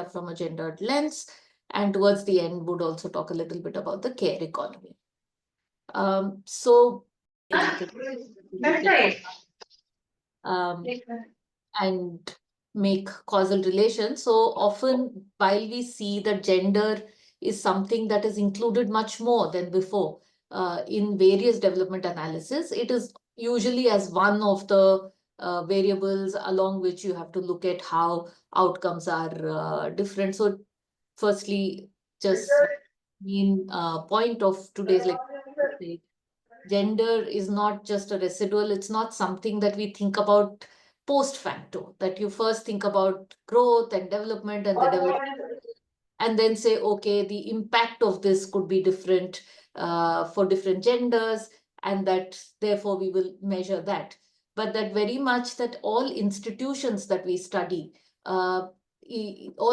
from a gendered lens, and towards the end would also talk a little bit about the care economy. So and make causal relation. So often, while we see that gender is something that is included much more than before in various development analysis, it is usually as one of the variables along which you have to look at how outcomes are different. So firstly, just main point of today's lecture, gender is not just a residual, it's not something that we think about post facto, that you first think about growth and development and the development, and then say, okay, the impact of this could be different for different genders, and that therefore we will measure that. But that very much that all institutions that we study, all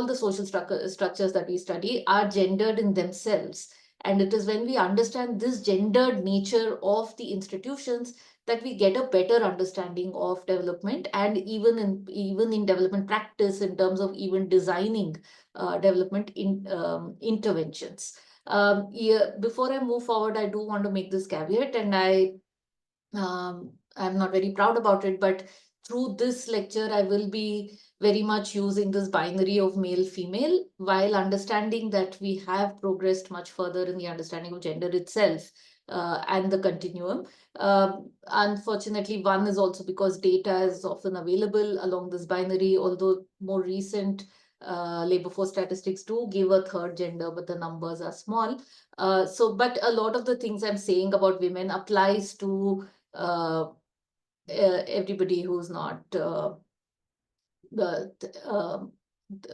the social structures that we study are gendered in themselves. And it is when we understand this gendered nature of the institutions that we get a better understanding of development, and even in development practice, in terms of even designing development interventions. Yeah, before I move forward, I do want to make this caveat, and I'm not very proud about it, but through this lecture, I will be very much using this binary of male female, while understanding that we have progressed much further in the understanding of gender itself and the continuum. Unfortunately, one is also because data is often available along this binary, although more recent labor force statistics do give a third gender, but the numbers are small. But a lot of the things I'm saying about women applies to everybody who's not the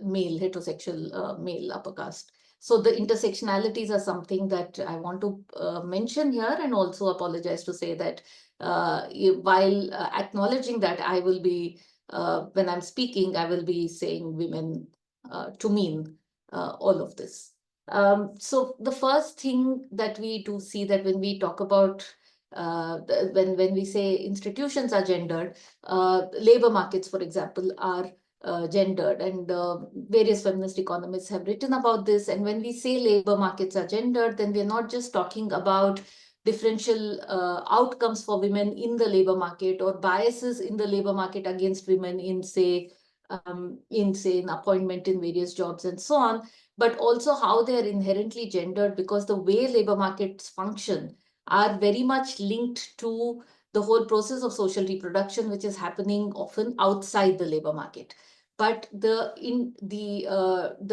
male, heterosexual male upper caste. So the intersectionalities are something that I want to mention here, and also apologize to say that while acknowledging that, I will be, when I'm speaking, I will be saying women to mean all of this. So the first thing that we do see, that when we talk about when we say institutions are gendered, labor markets, for example, are gendered, and various feminist economists have written about this. And when we say labor markets are gendered, then we're not just talking about differential outcomes for women in the labor market, or biases in the labor market against women in, say, an appointment in various jobs and so on, but also how they are inherently gendered, because the way labor markets function are very much linked to the whole process of social reproduction, which is happening often outside the labor market. But the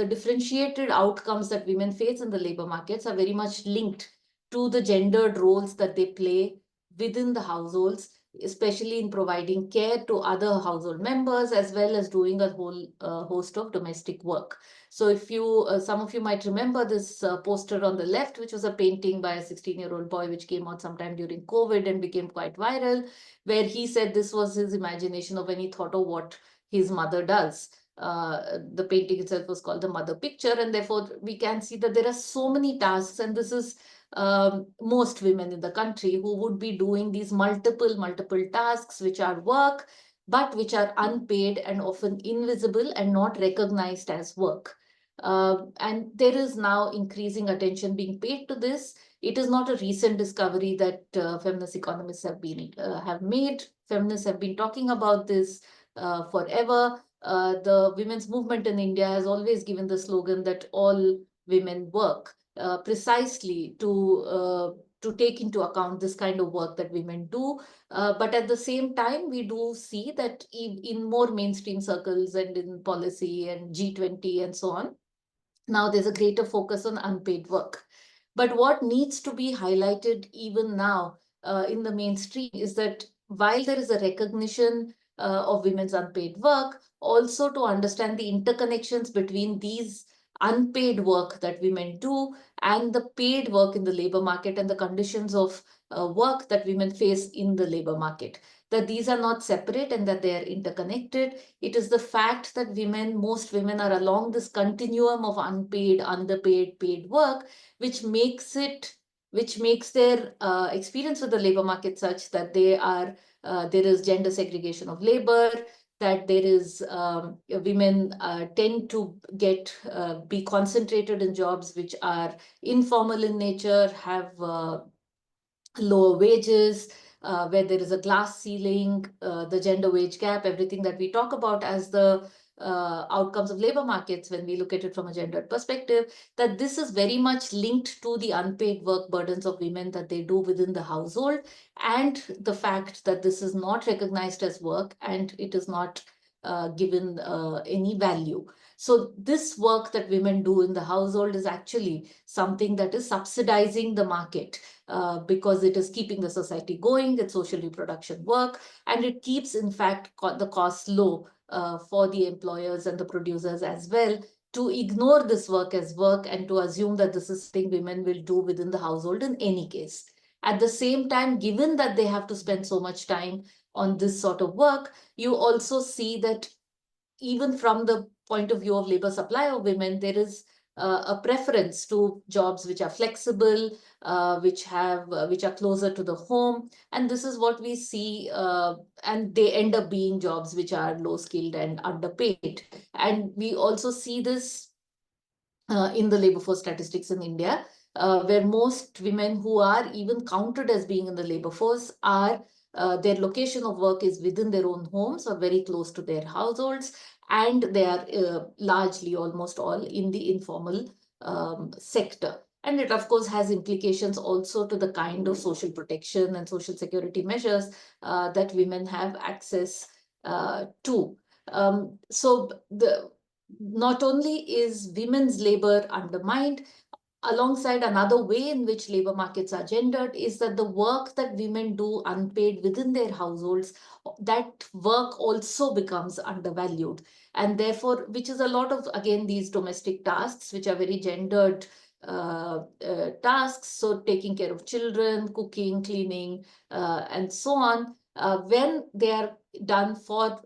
differentiated outcomes that women face in the labor markets are very much linked to the gendered roles that they play within the households, especially in providing care to other household members, as well as doing a whole host of domestic work. So if you, some of you might remember this poster on the left, which was a painting by a 16-year-old boy, which came out sometime during COVID and became quite viral, where he said this was his imagination of when he thought of what his mother does. The painting itself was called the mother picture, and therefore we can see that there are so many tasks, and this is most women in the country who would be doing these multiple tasks, which are work, but which are unpaid and often invisible and not recognized as work. And there is now increasing attention being paid to this. It is not a recent discovery that feminist economists have made. Feminists have been talking about this forever. The women's movement in India has always given the slogan that all women work, precisely to take into account this kind of work that women do. But at the same time, we do see that in more mainstream circles and in policy and G20 and so on, now there's a greater focus on unpaid work. But what needs to be highlighted even now in the mainstream is that while there is a recognition of women's unpaid work, also to understand the interconnections between these unpaid work that women do and the paid work in the labor market, and the conditions of work that women face in the labor market, that these are not separate and that they are interconnected. It is the fact that most women are along this continuum of unpaid, underpaid, paid work, which makes their experience with the labor market such that there is gender segregation of labor. that there is women tend to be concentrated in jobs which are informal in nature, have lower wages, where there is a glass ceiling, the gender wage gap, everything that we talk about as the outcomes of labor markets when we look at it from a gendered perspective, that this is very much linked to the unpaid work burdens of women that they do within the household, and the fact that this is not recognized as work and it is not given any value. So this work that women do in the household is actually something that is subsidizing the market, because it is keeping the society going, it's social reproduction work, and it keeps, in fact, the costs low for the employers and the producers as well, to ignore this work as work and to assume that this is something women will do within the household in any case. At the same time, given that they have to spend so much time on this sort of work, you also see that even from the point of view of labor supply of women, there is a preference to jobs which are flexible, which are closer to the home, and this is what we see, and they end up being jobs which are low skilled and underpaid. And we also see this in the labor force statistics in India, where most women who are even counted as being in the labor force are their location of work is within their own homes or very close to their households, and they are largely almost all in the informal sector. And it, of course, has implications also to the kind of social protection and social security measures that women have access to. So not only is women's labor undermined, alongside another way in which labor markets are gendered is that the work that women do unpaid within their households, that work also becomes undervalued. And therefore, which is a lot of, again, these domestic tasks, which are very gendered tasks. So taking care of children, cooking, cleaning, and so on, when they are done for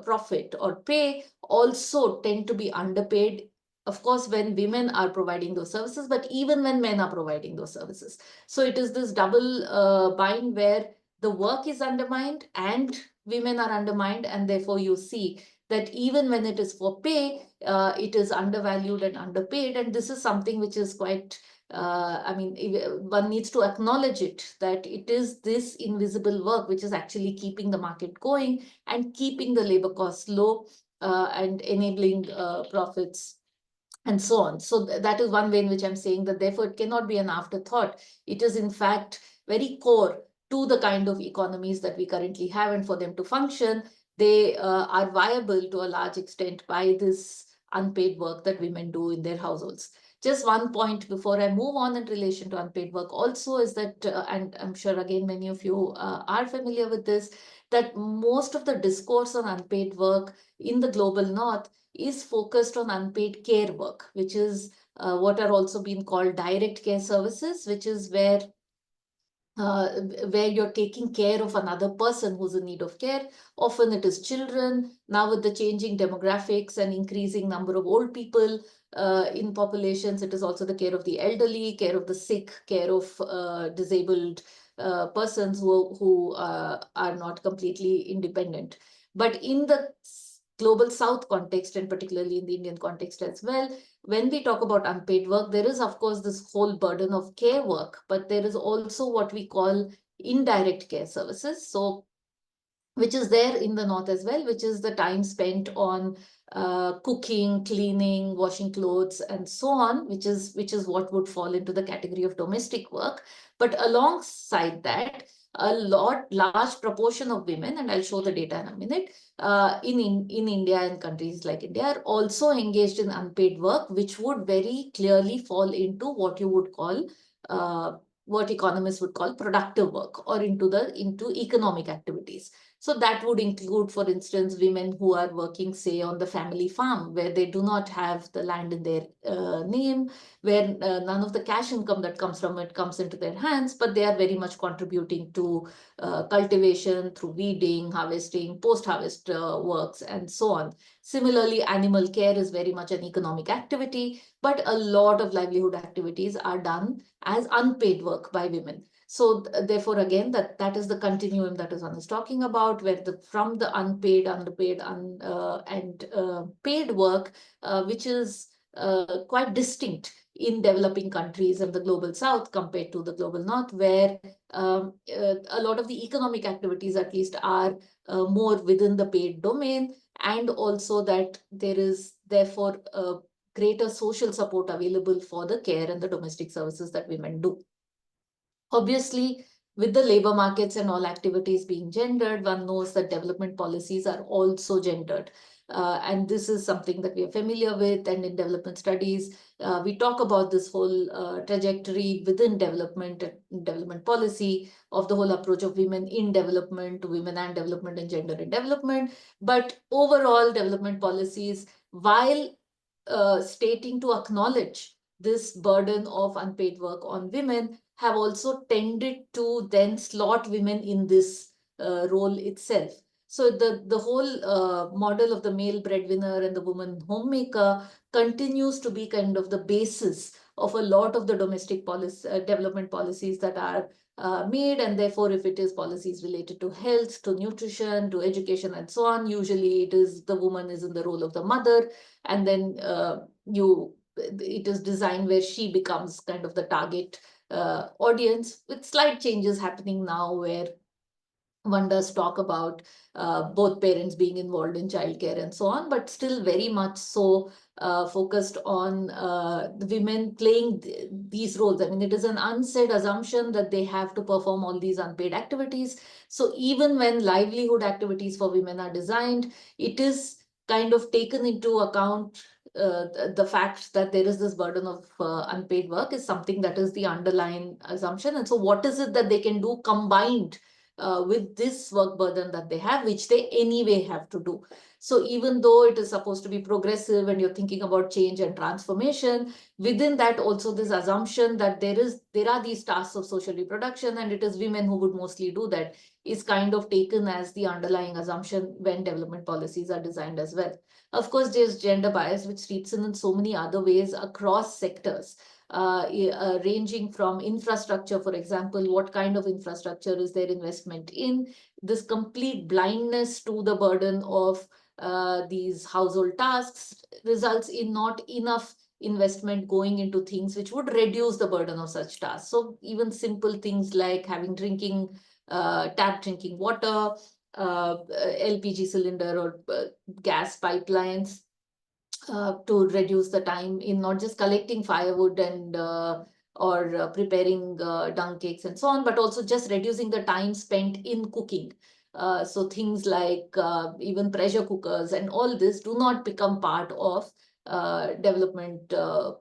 profit or pay, also tend to be underpaid, of course, when women are providing those services, but even when men are providing those services. So it is this double bind where the work is undermined and women are undermined, and therefore you see that even when it is for pay, it is undervalued and underpaid. And this is something which is quite, I mean, one needs to acknowledge it, that it is this invisible work which is actually keeping the market going and keeping the labor costs low, and enabling profits and so on. So that is one way in which I'm saying that therefore it cannot be an afterthought. It is in fact very core to the kind of economies that we currently have, and for them to function, they are viable to a large extent by this unpaid work that women do in their households. Just one point before I move on in relation to unpaid work also is that, and I'm sure again many of you are familiar with this, that most of the discourse on unpaid work in the global north is focused on unpaid care work, which is what are also being called direct care services, which is uh, where you're taking care of another person who's in need of care. Often it is children. Now with the changing demographics and increasing number of old people in populations, it is also the care of the elderly, care of the sick, care of disabled persons who are not completely independent. But in the global south context, and particularly in the Indian context as well, when we talk about unpaid work, there is, of course, this whole burden of care work, but there is also what we call indirect care services. So, which is there in the north as well, which is the time spent on cooking, cleaning, washing clothes, and so on, which is what would fall into the category of domestic work. But alongside that, a large proportion of women, and I'll show the data in a minute, in India and countries like India, are also engaged in unpaid work, which would very clearly fall into what you would call what economists would call productive work, or into economic activities. So that would include, for instance, women who are working, say, on the family farm, where they do not have the land in their name, where none of the cash income that comes from it comes into their hands, but they are very much contributing to cultivation through weeding, harvesting, post-harvest works, and so on. Similarly, animal care is very much an economic activity, but a lot of livelihood activities are done as unpaid work by women. So therefore, again, that is the continuum that one is talking about, where from the unpaid, underpaid, and paid work, which is quite distinct in developing countries and the global south compared to the global north, where a lot of the economic activities at least are more within the paid domain, and also that there is therefore greater social support available for the care and the domestic services that women do. Obviously, with the labor markets and all activities being gendered, one knows that development policies are also gendered. And this is something that we are familiar with. And in development studies, we talk about this whole trajectory within development policy of the whole approach of women in development, to women and development and gender in development. But overall, development policies, while stating to acknowledge this burden of unpaid work on women, have also tended to then slot women in this role itself. So the whole model of the male breadwinner and the woman homemaker continues to be kind of the basis of a lot of the domestic policy, development policies that are made. And therefore, if it is policies related to health, to nutrition, to education, and so on, usually it is the woman is in the role of the mother, and then it is designed where she becomes kind of the target audience, with slight changes happening now, where one does talk about both parents being involved in childcare and so on, but still very much so focused on the women playing these roles. I mean, it is an unsaid assumption that they have to perform all these unpaid activities. So even when livelihood activities for women are designed, it is kind of taken into account. The fact that there is this burden of unpaid work is something that is the underlying assumption. And so what is it that they can do combined with this work burden that they have, which they anyway have to do? So even though it is supposed to be progressive and you're thinking about change and transformation, within that also this assumption that there are these tasks of social reproduction and it is women who would mostly do that, is kind of taken as the underlying assumption when development policies are designed as well. Of course, there's gender bias, which seeps in so many other ways across sectors. Ranging from infrastructure, for example, what kind of infrastructure is there investment in? This complete blindness to the burden of these household tasks results in not enough investment going into things which would reduce the burden of such tasks. So even simple things like having tap drinking water, LPG cylinder or gas pipelines, to reduce the time in not just collecting firewood and or preparing dung cakes and so on, but also just reducing the time spent in cooking. So things like even pressure cookers and all this do not become part of development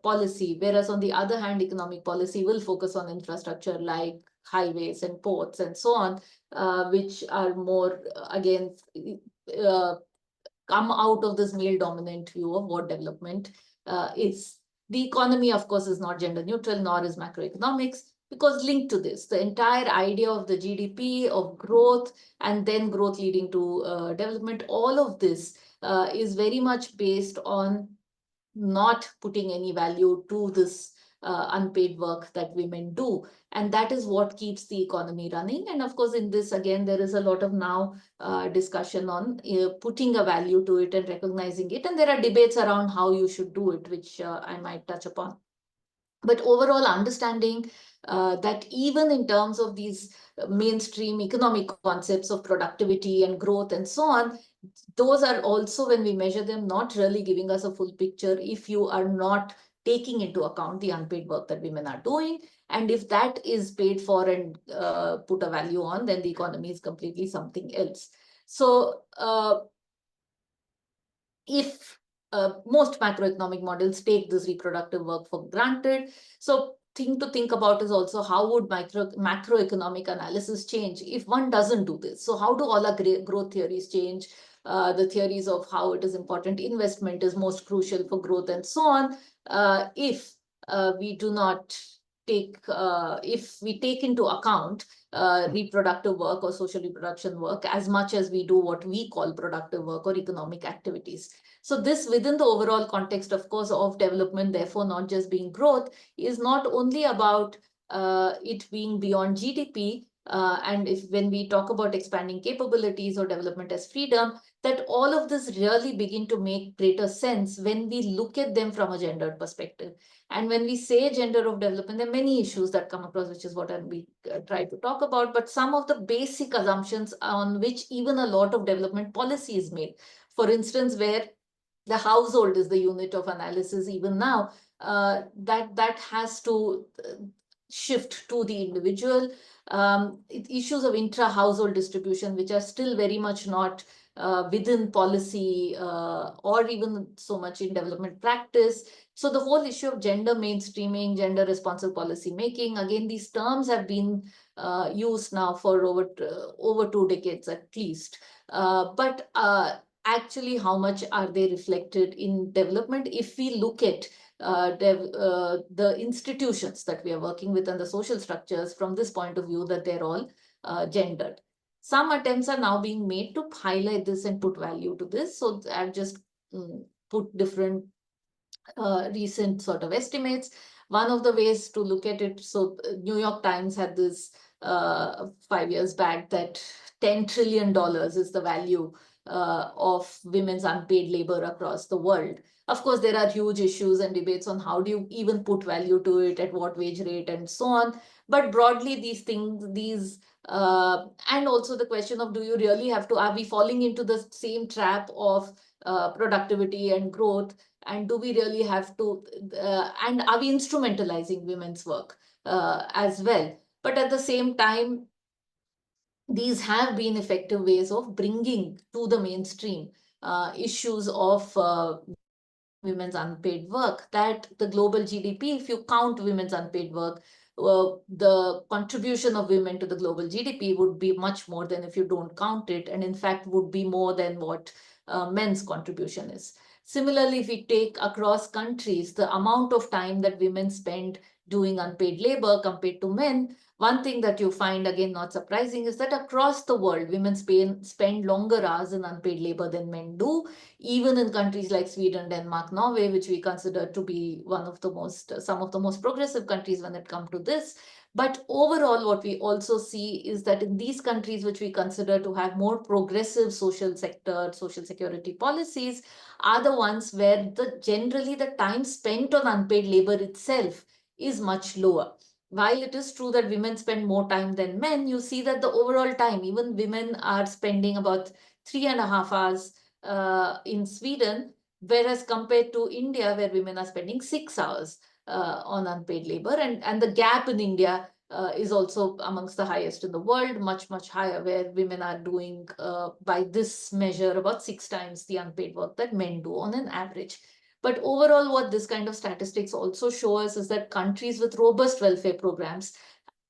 policy. Whereas on the other hand, economic policy will focus on infrastructure like highways and ports and so on, which are more, again, uh, come out of this male dominant view of what development is. The economy, of course, is not gender neutral, nor is macroeconomics, because linked to this, the entire idea of the GDP, of growth, and then growth leading to development, all of this is very much based on not putting any value to this unpaid work that women do. And that is what keeps the economy running. And of course, in this, again, there is a lot of now discussion on putting a value to it and recognizing it. And there are debates around how you should do it, which I might touch upon. But overall, understanding that even in terms of these mainstream economic concepts of productivity and growth and so on, those are also, when we measure them, not really giving us a full picture if you are not taking into account the unpaid work that women are doing. And if that is paid for and put a value on, then the economy is completely something else. So if most macroeconomic models take this reproductive work for granted, so thing to think about is also how would macroeconomic analysis change if one doesn't do this? So how do all our growth theories change? The theories of how it is important investment is most crucial for growth and so on. If we do not if we take into account reproductive work or social reproduction work as much as we do what we call productive work or economic activities. So this, within the overall context, of course, of development, therefore not just being growth, is not only about it being beyond GDP, and if when we talk about expanding capabilities or development as freedom, that all of this really begin to make greater sense when we look at them from a gendered perspective. And when we say gender of development, there are many issues that come across, which is what we try to talk about. But some of the basic assumptions on which even a lot of development policy is made, for instance, where the household is the unit of analysis even now, that has to shift to the individual. Issues of intra-household distribution, which are still very much not within policy or even so much in development practice. So the whole issue of gender mainstreaming, gender responsive policy making, again, these terms have been used now for over 2 decades at least. But actually, how much are they reflected in development? If we look at the institutions that we are working with and the social structures from this point of view, that they're all gendered. Some attempts are now being made to highlight this and put value to this. So I've just put different recent sort of estimates. One of the ways to look at it, so New York Times had this 5 years back that $10 trillion is the value of women's unpaid labor across the world. Of course, there are huge issues and debates on how do you even put value to it, at what wage rate, and so on. But broadly, these things, and also the question of, do you really have to, are we falling into the same trap of productivity and growth? And do we really have to, and are we instrumentalizing women's work as well? But at the same time, these have been effective ways of bringing to the mainstream issues of women's unpaid work, that the global GDP, if you count women's unpaid work, the contribution of women to the global GDP would be much more than if you don't count it, and in fact would be more than what men's contribution is. Similarly, if we take across countries, the amount of time that women spend doing unpaid labor compared to men, one thing that you find, again, not surprising, is that across the world, women spend longer hours in unpaid labor than men do, even in countries like Sweden, Denmark, Norway, which we consider to be some of the most progressive countries when it comes to this. But overall, what we also see is that in these countries, which we consider to have more progressive social sector, social security policies, are the ones where generally the time spent on unpaid labor itself is much lower. While it is true that women spend more time than men, you see that the overall time, even women are spending about 3.5 hours in Sweden, whereas compared to India, where women are spending 6 hours on unpaid labor. And the gap in India is also amongst the highest in the world, much, much higher, where women are doing, by this measure, about 6 times the unpaid work that men do on an average. But overall, what this kind of statistics also show us is that countries with robust welfare programs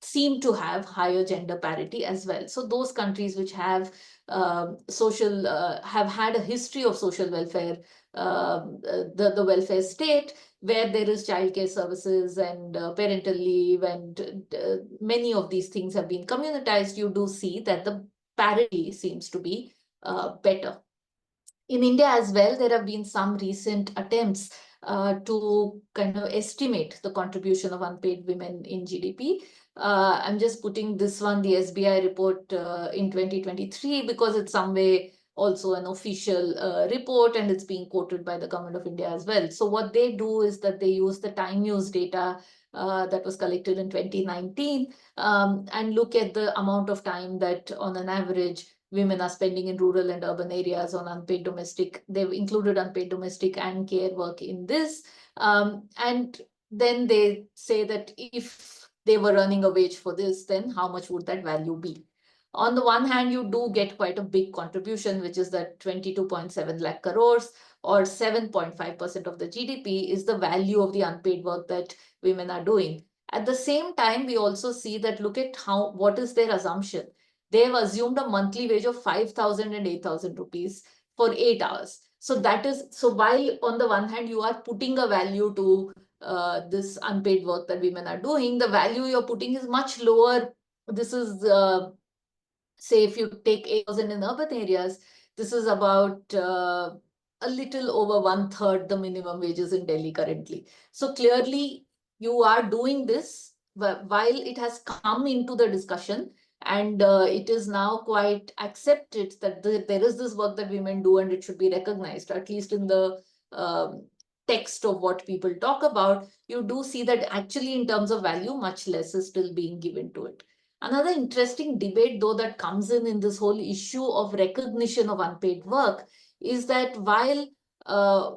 seem to have higher gender parity as well. So those countries which have have had a history of social welfare, the welfare state, where there is childcare services and parental leave, and many of these things have been communitized, you do see that the parity seems to be better. In India as well, there have been some recent attempts to kind of estimate the contribution of unpaid women in GDP. I'm just putting this one, the SBI report in 2023, because it's some way also an official report, and it's being quoted by the government of India as well. So what they do is that they use the time use data that was collected in 2019 and look at the amount of time that on an average women are spending in rural and urban areas on unpaid domestic. They've included unpaid domestic and care work in this. And then they say that if they were earning a wage for this, then how much would that value be? On the one hand, you do get quite a big contribution, which is that 22.7 lakh crores, or 7.5% of the GDP is the value of the unpaid work that women are doing. At the same time, we also see that, look at what is their assumption. They've assumed a monthly wage of 5,000 and 8,000 rupees for 8 hours. So while on the one hand, you are putting a value to this unpaid work that women are doing, the value you're putting is much lower. This is, say, if you take 8,000 in urban areas, this is about a little over 1/3 the minimum wages in Delhi currently. So clearly, you are doing this while it has come into the discussion, and it is now quite accepted that there is this work that women do and it should be recognized, at least in the um, text of what people talk about, you do see that actually in terms of value, much less is still being given to it. Another interesting debate, though, that comes in this whole issue of recognition of unpaid work is that uh,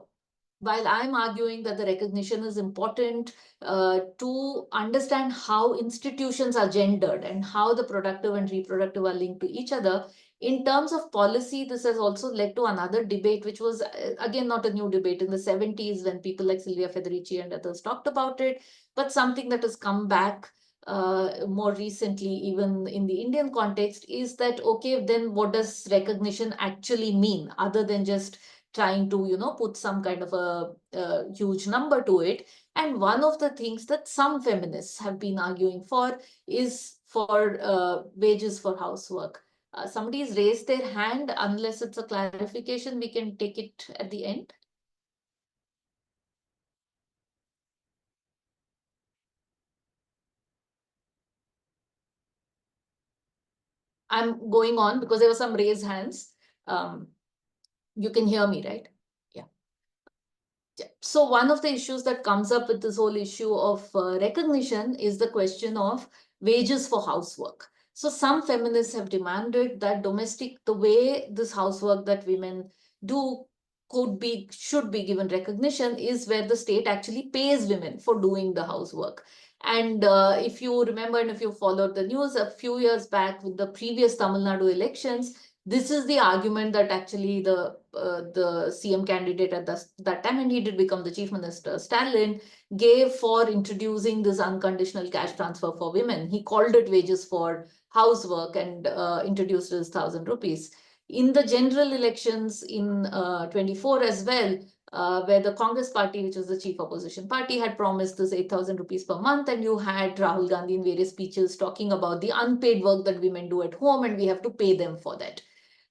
while I'm arguing that the recognition is important to understand how institutions are gendered and how the productive and reproductive are linked to each other, in terms of policy, this has also led to another debate, which was, again, not a new debate in the 70s when people like Silvia Federici and others talked about it, but something that has come back more recently, even in the Indian context, is that, okay, then what does recognition actually mean other than just trying to, put some kind of a huge number to it. And one of the things that some feminists have been arguing for is for wages for housework. Somebody's raised their hand. Unless it's a clarification, we can take it at the end. I'm going on because there were some raised hands. You can hear me, right? Yeah. So one of the issues that comes up with this whole issue of recognition is the question of wages for housework. So some feminists have demanded that the way this housework that women do should be given recognition is where the state actually pays women for doing the housework. And if you remember, and if you followed the news a few years back with the previous Tamil Nadu elections, this is the argument that actually the CM candidate at that time, and he did become the chief minister, Stalin, gave for introducing this unconditional cash transfer for women. He called it wages for housework and introduced it as 1,000 rupees. In the general elections in 24 as well, where the Congress party, which was the chief opposition party, had promised this 8,000 rupees per month, and you had Rahul Gandhi in various speeches talking about the unpaid work that women do at home, and we have to pay them for that.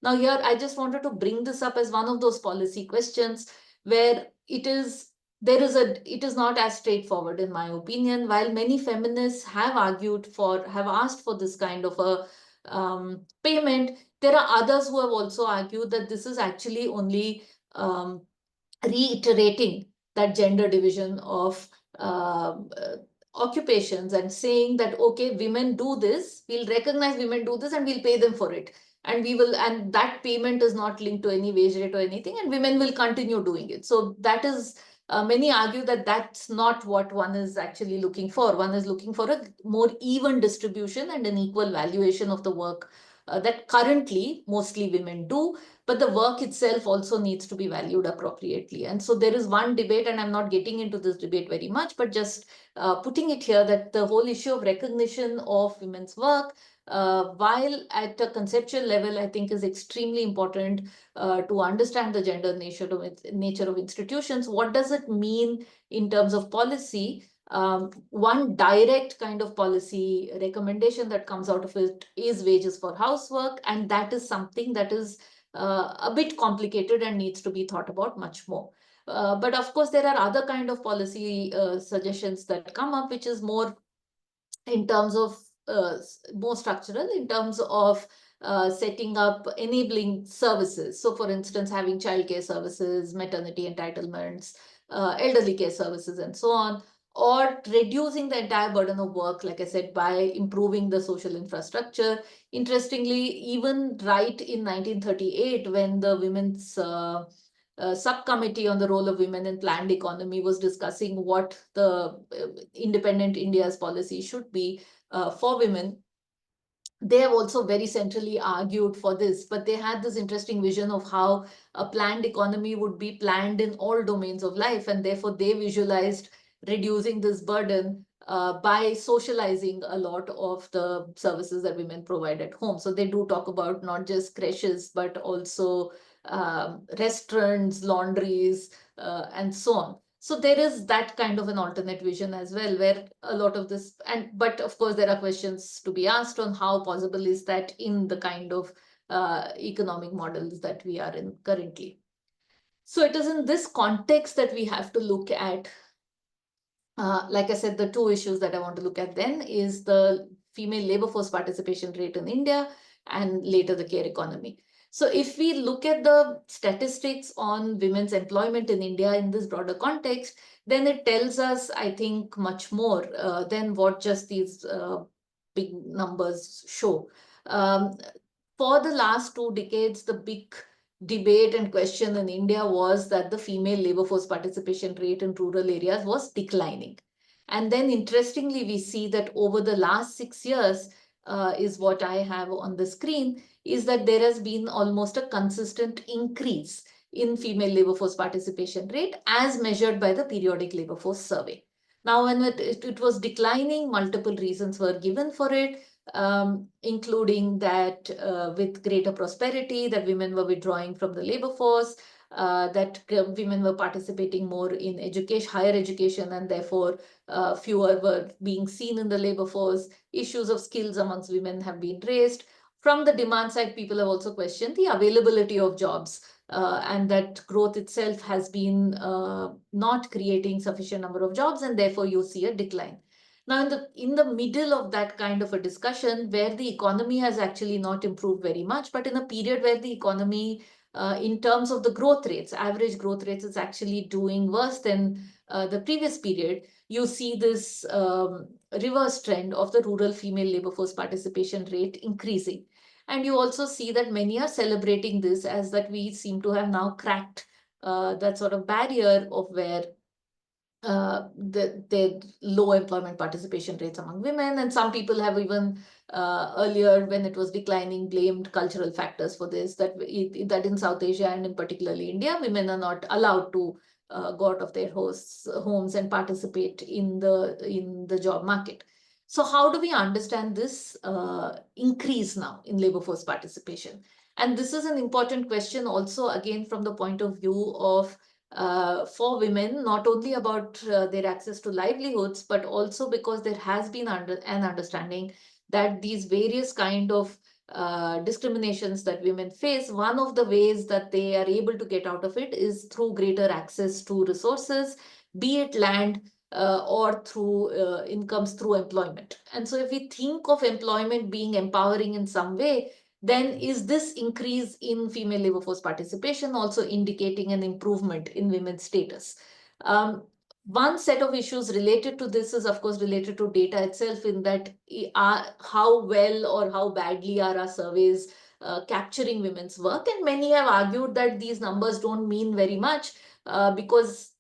Now, here, I just wanted to bring this up as one of those policy questions where it is not as straightforward, in my opinion. While many feminists have asked for this kind of a payment, there are others who have also argued that this is actually only reiterating that gender division of occupations and saying that, okay, women do this, we'll recognize women do this and we'll pay them for it. And that payment is not linked to any wage rate or anything, and women will continue doing it. So that is, many argue that that's not what one is actually looking for. One is looking for a more even distribution and an equal valuation of the work that currently mostly women do, but the work itself also needs to be valued appropriately. And so there is one debate, and I'm not getting into this debate very much, but just putting it here, that the whole issue of recognition of women's work, while at a conceptual level, I think is extremely important to understand the gender nature of institutions. What does it mean in terms of policy? One direct kind of policy recommendation that comes out of it is wages for housework, and that is something that is a bit complicated and needs to be thought about much more. But of course, there are other kind of policy suggestions that come up, which is more in terms of more structural, in terms of setting up enabling services. So, for instance, having childcare services, maternity entitlements, elderly care services, and so on, or reducing the entire burden of work, like I said, by improving the social infrastructure. Interestingly, even right in 1938, when the Women's subcommittee on the role of women in planned economy was discussing what the independent India's policy should be for women, they have also very centrally argued for this, but they had this interesting vision of how a planned economy would be planned in all domains of life, and therefore they visualized reducing this burden by socializing a lot of the services that women provide at home. So they do talk about not just creches, but also restaurants, laundries, and so on. So there is that kind of an alternate vision as well, where a lot of this, but of course there are questions to be asked on how possible is that in the kind of economic models that we are in currently. So it is in this context that we have to look at like I said, the two issues that I want to look at then is the female labor force participation rate in India and later the care economy. So if we look at the statistics on women's employment in India in this broader context, then it tells us, I think, much more than what just these big numbers show. Um, for the last 2 decades, the big debate and question in India was that the female labor force participation rate in rural areas was declining. And then interestingly, we see that over the last 6 years, is what I have on the screen, is that there has been almost a consistent increase in female labor force participation rate as measured by the periodic labor force survey. Now, when it was declining, multiple reasons were given for it, including that with greater prosperity, that women were withdrawing from the labor force, that women were participating more in education, higher education, and therefore fewer were being seen in the labor force. Issues of skills amongst women have been raised. From the demand side, people have also questioned the availability of jobs, and that growth itself has been not creating sufficient number of jobs, and therefore you see a decline. Now, in the middle of that kind of a discussion, where the economy has actually not improved very much, but in a period where the economy, in terms of the growth rates, average growth rates, is actually doing worse than the previous period, you see this reverse trend of the rural female labor force participation rate increasing. And you also see that many are celebrating this as that we seem to have now cracked that sort of barrier of where the low employment participation rates among women. And some people have even earlier, when it was declining, blamed cultural factors for this, that in South Asia and in particularly India, women are not allowed to go out of their homes and participate in the job market. So how do we understand this increase now in labor force participation? And this is an important question also, again, from the point of view of for women, not only about their access to livelihoods, but also because there has been an understanding that these various kind of discriminations that women face, one of the ways that they are able to get out of it is through greater access to resources, be it land or through incomes through employment. And so if we think of employment being empowering in some way, then is this increase in female labor force participation also indicating an improvement in women's status? One set of issues related to this is, of course, related to data itself, in that how well or how badly are our surveys capturing women's work. And many have argued that these numbers don't mean very much because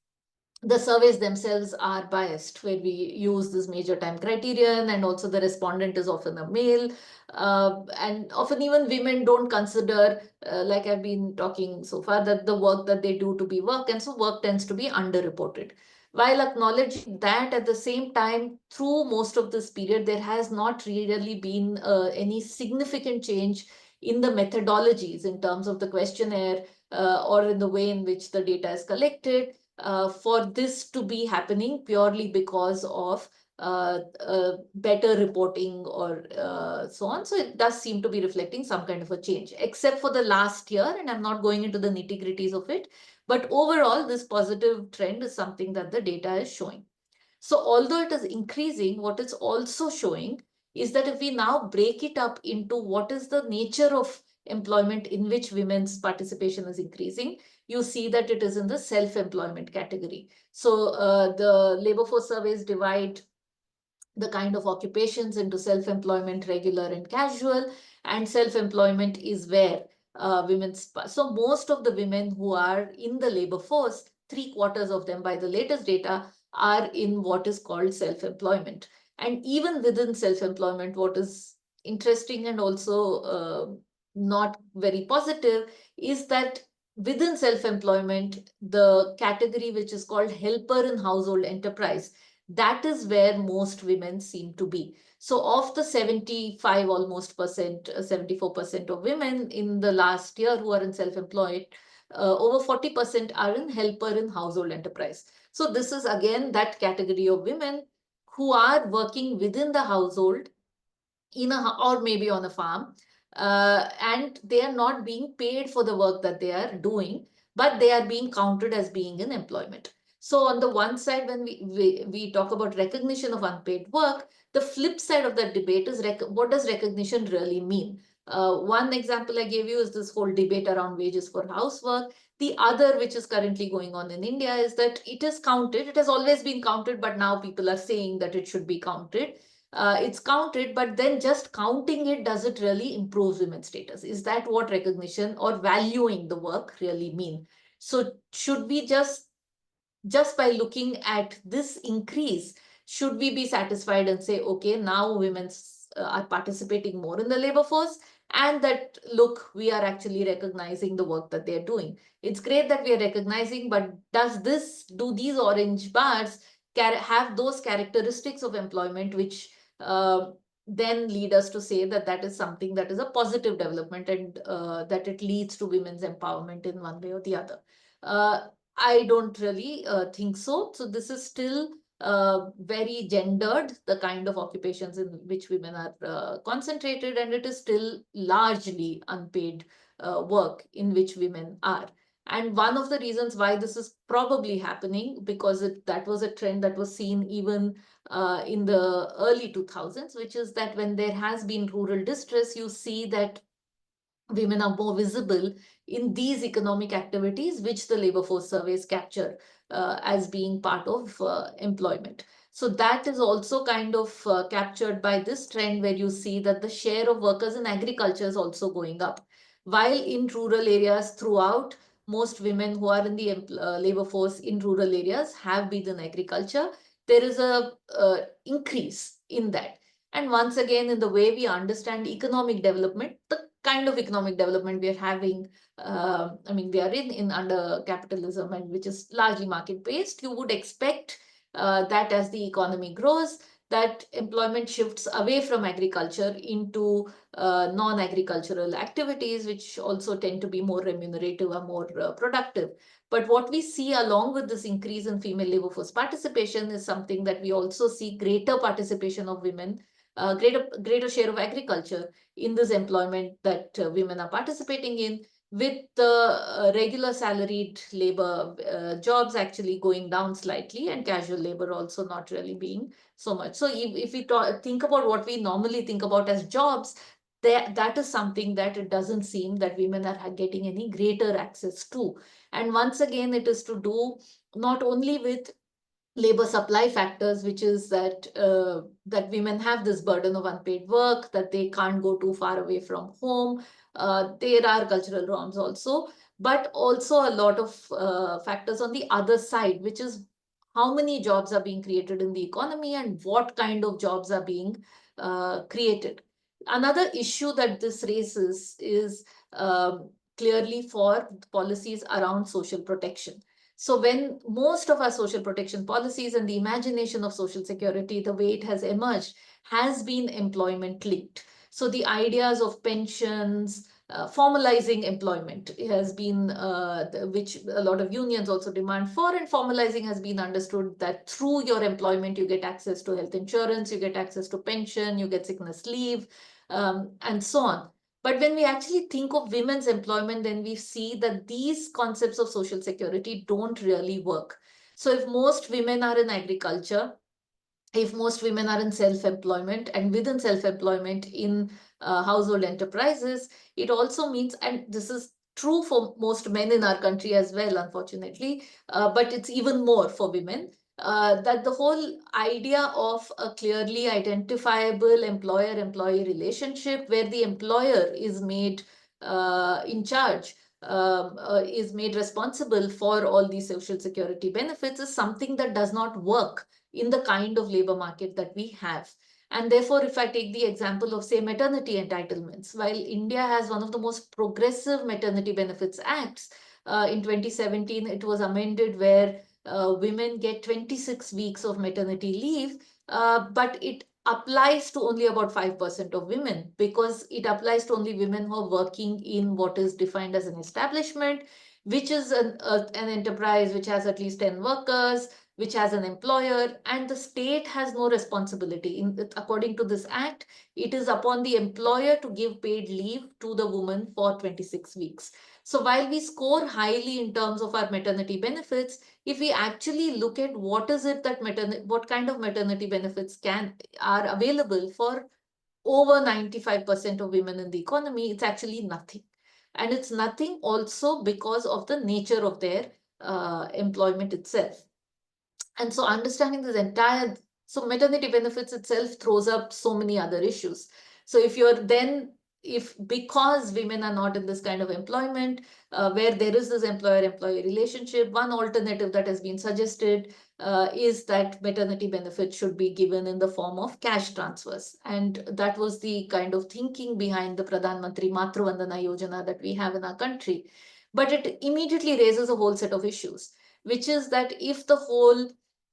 the surveys themselves are biased, where we use this major time criterion, and also the respondent is often a male. And often even women don't consider, like I've been talking so far, that the work that they do to be work, and so work tends to be underreported. While acknowledging that, at the same time, through most of this period, there has not really been any significant change in the methodologies in terms of the questionnaire or in the way in which the data is collected, for this to be happening purely because of better reporting or so on. So it does seem to be reflecting some kind of a change, except for the last year, and I'm not going into the nitty-gritties of it. But overall, this positive trend is something that the data is showing. So although it is increasing, what it's also showing is that if we now break it up into what is the nature of employment in which women's participation is increasing, you see that it is in the self-employment category. So the labor force surveys divide the kind of occupations into self-employment, regular and casual, and self-employment is where so most of the women who are in the labor force, 3/4 of them by the latest data, are in what is called self-employment. And even within self-employment, what is interesting and also not very positive is that within self-employment, the category which is called helper in household enterprise, that is where most women seem to be. So of the 75 almost percent, 74% of women in the last year who are in self-employed, over 40% are in helper in household enterprise. So this is again that category of women who are working within the household in a or maybe on a farm, and they are not being paid for the work that they are doing, but they are being counted as being in employment. So on the one side, when we talk about recognition of unpaid work, the flip side of that debate is what does recognition really mean? One example I gave you is this whole debate around wages for housework. The other, which is currently going on in India, is that it is counted. It has always been counted, but now people are saying that it should be counted. It's counted, but then just counting it, does it really improve women's status? Is that what recognition or valuing the work really mean? So should we just by looking at this increase, should we be satisfied and say, okay, now women are participating more in the labor force, and that, look, we are actually recognizing the work that they're doing. It's great that we are recognizing, but do these orange bars have those characteristics of employment which then lead us to say that that is something that is a positive development, and that it leads to women's empowerment in one way or the other? Uh, I don't really think so. So this is still very gendered, the kind of occupations in which women are concentrated, and it is still largely unpaid work in which women are. And one of the reasons why this is probably happening, because that was a trend that was seen even in the early 2000s, which is that when there has been rural distress, you see that women are more visible in these economic activities, which the labor force surveys capture as being part of employment. So that is also kind of captured by this trend, where you see that the share of workers in agriculture is also going up. While in rural areas throughout, most women who are in the labor force in rural areas have been in agriculture, there is a increase in that. And once again, in the way we understand economic development, the kind of economic development we are having, I mean, we are in under capitalism, and which is largely market based, you would expect that as the economy grows, that employment shifts away from agriculture into non-agricultural activities, which also tend to be more remunerative or more productive. But what we see along with this increase in female labor force participation is something that we also see greater participation of women, greater share of agriculture in this employment that women are participating in, with the regular salaried labor jobs actually going down slightly, and casual labor also not really being so much. So if we think about what we normally think about as jobs, that is something that it doesn't seem that women are getting any greater access to. And once again, it is to do not only with labor supply factors, which is that women have this burden of unpaid work, that they can't go too far away from home. There are cultural norms also, but also a lot of factors on the other side, which is how many jobs are being created in the economy and what kind of jobs are being created. Another issue that this raises is clearly for policies around social protection. So when most of our social protection policies and the imagination of social security, the way it has emerged, has been employment linked. So the ideas of pensions, formalizing employment has been, which a lot of unions also demand for, and formalizing has been understood that through your employment, you get access to health insurance, you get access to pension, you get sickness leave, and so on. But when we actually think of women's employment, then we see that these concepts of social security don't really work. So if most women are in agriculture, if most women are in self-employment, and within self-employment in household enterprises, it also means, and this is true for most men in our country as well, unfortunately, but it's even more for women, that the whole idea of a clearly identifiable employer-employee relationship, where the employer is made in charge, is made responsible for all these social security benefits, is something that does not work in the kind of labor market that we have. And therefore, if I take the example of, say, maternity entitlements, while India has one of the most progressive maternity benefits acts, in 2017, it was amended where women get 26 weeks of maternity leave, but it applies to only about 5% of women, because it applies to only women who are working in what is defined as an establishment, which is an enterprise which has at least 10 workers, which has an employer, and the state has no responsibility. According to this act, it is upon the employer to give paid leave to the woman for 26 weeks. So while we score highly in terms of our maternity benefits, if we actually look at what is it that what kind of maternity benefits are available for over 95% of women in the economy, it's actually nothing. And it's nothing also because of the nature of their employment itself. And so understanding this entire, so maternity benefits itself throws up so many other issues. So if because women are not in this kind of employment, where there is this employer-employee relationship, one alternative that has been suggested is that maternity benefits should be given in the form of cash transfers. And that was the kind of thinking behind the Pradhan Mantri Matru Vandana Yojana that we have in our country. But it immediately raises a whole set of issues, which is that if the whole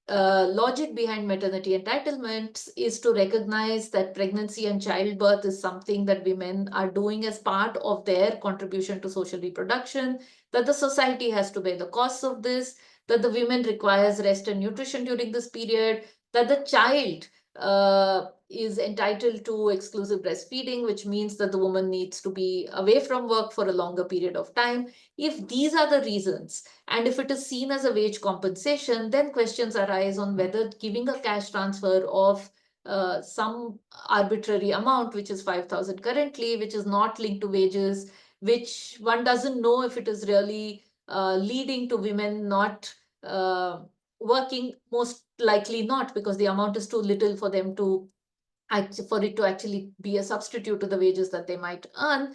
logic behind maternity entitlements is to recognize that pregnancy and childbirth is something that women are doing as part of their contribution to social reproduction, that the society has to bear the costs of this, that the women requires rest and nutrition during this period, that the child is entitled to exclusive breastfeeding, which means that the woman needs to be away from work for a longer period of time. If these are the reasons, and if it is seen as a wage compensation, then questions arise on whether giving a cash transfer of some arbitrary amount, which is 5,000 currently, which is not linked to wages, which one doesn't know if it is really leading to women not working, most likely not, because the amount is too little for them to for it to actually be a substitute to the wages that they might earn.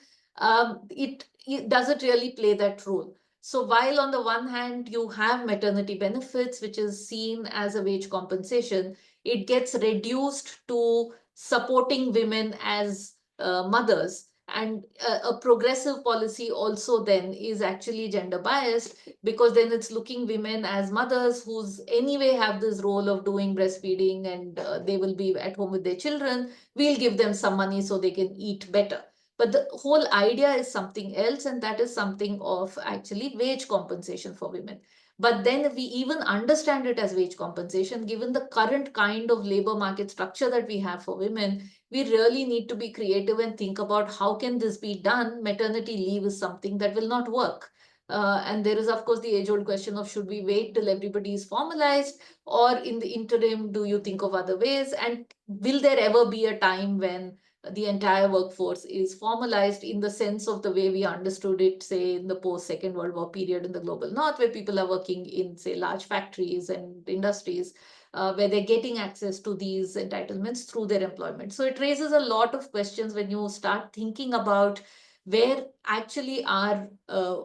It doesn't really play that role. So while on the one hand you have maternity benefits, which is seen as a wage compensation, it gets reduced to supporting women as mothers. And a progressive policy also then is actually gender biased, because then it's looking women as mothers who's anyway have this role of doing breastfeeding, and they will be at home with their children. We'll give them some money so they can eat better. But the whole idea is something else, and that is something of actually wage compensation for women. But then if we even understand it as wage compensation, given the current kind of labor market structure that we have for women, we really need to be creative and think about how can this be done. Maternity leave is something that will not work. And there is, of course, the age-old question of should we wait till everybody is formalized, or in the interim, do you think of other ways? And will there ever be a time when the entire workforce is formalized in the sense of the way we understood it, say, in the post-Second World War period in the global north, where people are working in, say, large factories and industries, where they're getting access to these entitlements through their employment. So it raises a lot of questions when you start thinking about where actually are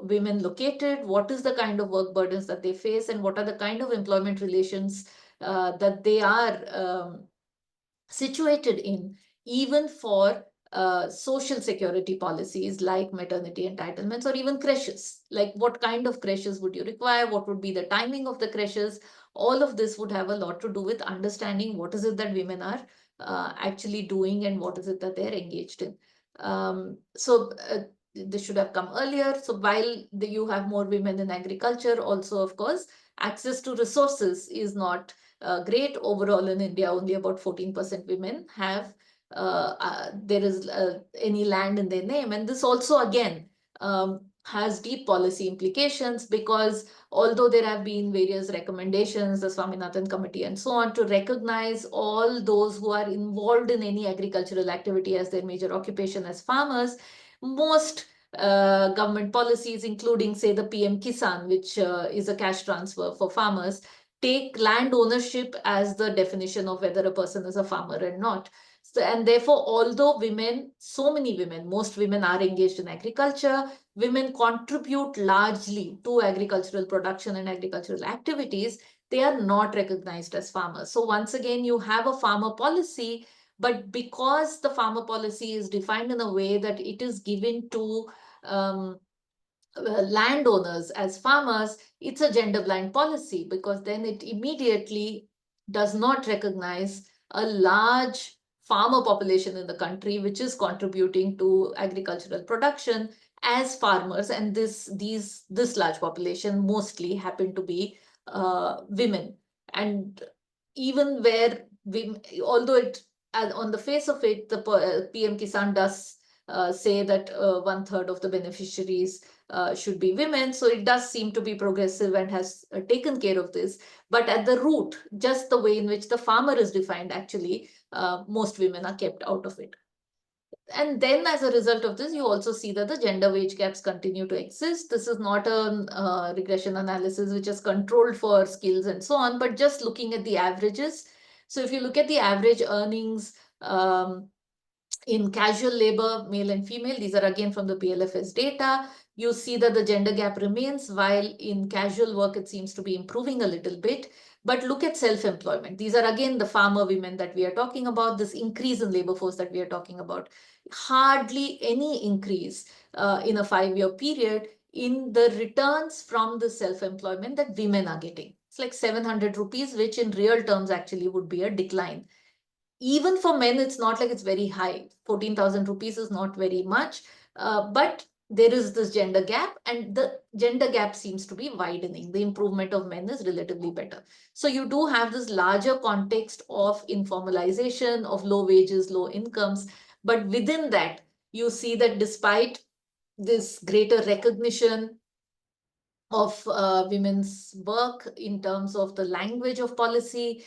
women located, what is the kind of work burdens that they face, and what are the kind of employment relations that they are situated in, even for social security policies like maternity entitlements, or even creches. Like what kind of creches would you require? What would be the timing of the creches? All of this would have a lot to do with understanding what is it that women are actually doing, and what is it that they're engaged in. This should have come earlier. So while you have more women in agriculture, also, of course, access to resources is not great. Overall in India, only about 14% women have there is any land in their name. And this also, again, has deep policy implications, because although there have been various recommendations, the Swaminathan Committee and so on, to recognize all those who are involved in any agricultural activity as their major occupation as farmers, most government policies, including, say, the PM Kisan, which is a cash transfer for farmers, take land ownership as the definition of whether a person is a farmer or not. So, and therefore, although women, so many women, most women are engaged in agriculture, women contribute largely to agricultural production and agricultural activities, they are not recognized as farmers. So once again, you have a farmer policy, but because the farmer policy is defined in a way that it is given to landowners as farmers, it's a gender blind policy, because then it immediately does not recognize a large farmer population in the country which is contributing to agricultural production as farmers. And this large population mostly happen to be women. And even where women, although it on the face of it, the PM Kisan does say that 1/3 of the beneficiaries should be women. So it does seem to be progressive and has taken care of this. But at the root, just the way in which the farmer is defined, actually, most women are kept out of it. And then as a result of this, you also see that the gender wage gaps continue to exist. This is not a regression analysis which is controlled for skills and so on, but just looking at the averages. So if you look at the average earnings in casual labor, male and female, these are again from the BLFS data, you see that the gender gap remains, while in casual work, it seems to be improving a little bit. But look at self-employment. These are again the farmer women that we are talking about, this increase in labor force that we are talking about. Hardly any increase in a 5-year period in the returns from the self-employment that women are getting. It's like 700 rupees, which in real terms actually would be a decline. Even for men, it's not like it's very high. 14,000 rupees is not very much, but there is this gender gap, and the gender gap seems to be widening. The improvement of men is relatively better. So you do have this larger context of informalization, of low wages, low incomes. But within that, you see that despite this greater recognition of women's work in terms of the language of policy,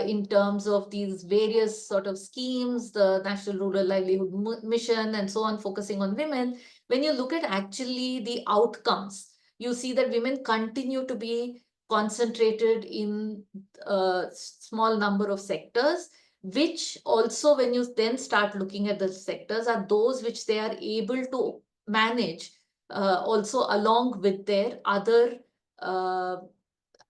in terms of these various sort of schemes, the National Rural Livelihood Mission and so on, focusing on women, when you look at actually the outcomes, you see that women continue to be concentrated in a small number of sectors, which also when you then start looking at the sectors are those which they are able to manage also along with their uh,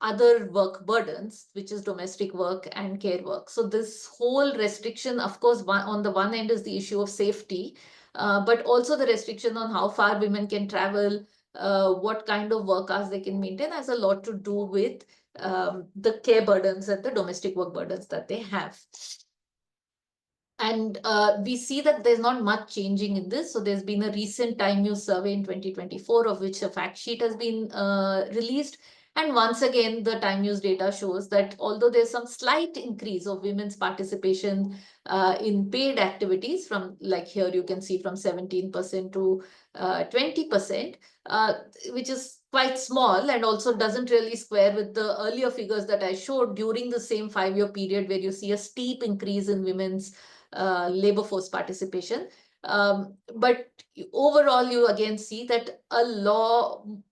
other work burdens, which is domestic work and care work. So this whole restriction, of course, on the one end is the issue of safety, but also the restriction on how far women can travel, what kind of work hours they can maintain, has a lot to do with the care burdens and the domestic work burdens that they have. And we see that there's not much changing in this. So there's been a recent Time Use survey in 2024, of which a fact sheet has been released. And once again, the Time Use data shows that although there's some slight increase of women's participation in paid activities, from like here you can see from 17% to 20%, which is quite small and also doesn't really square with the earlier figures that I showed during the same 5-year period, where you see a steep increase in women's labor force participation. But overall, you again see that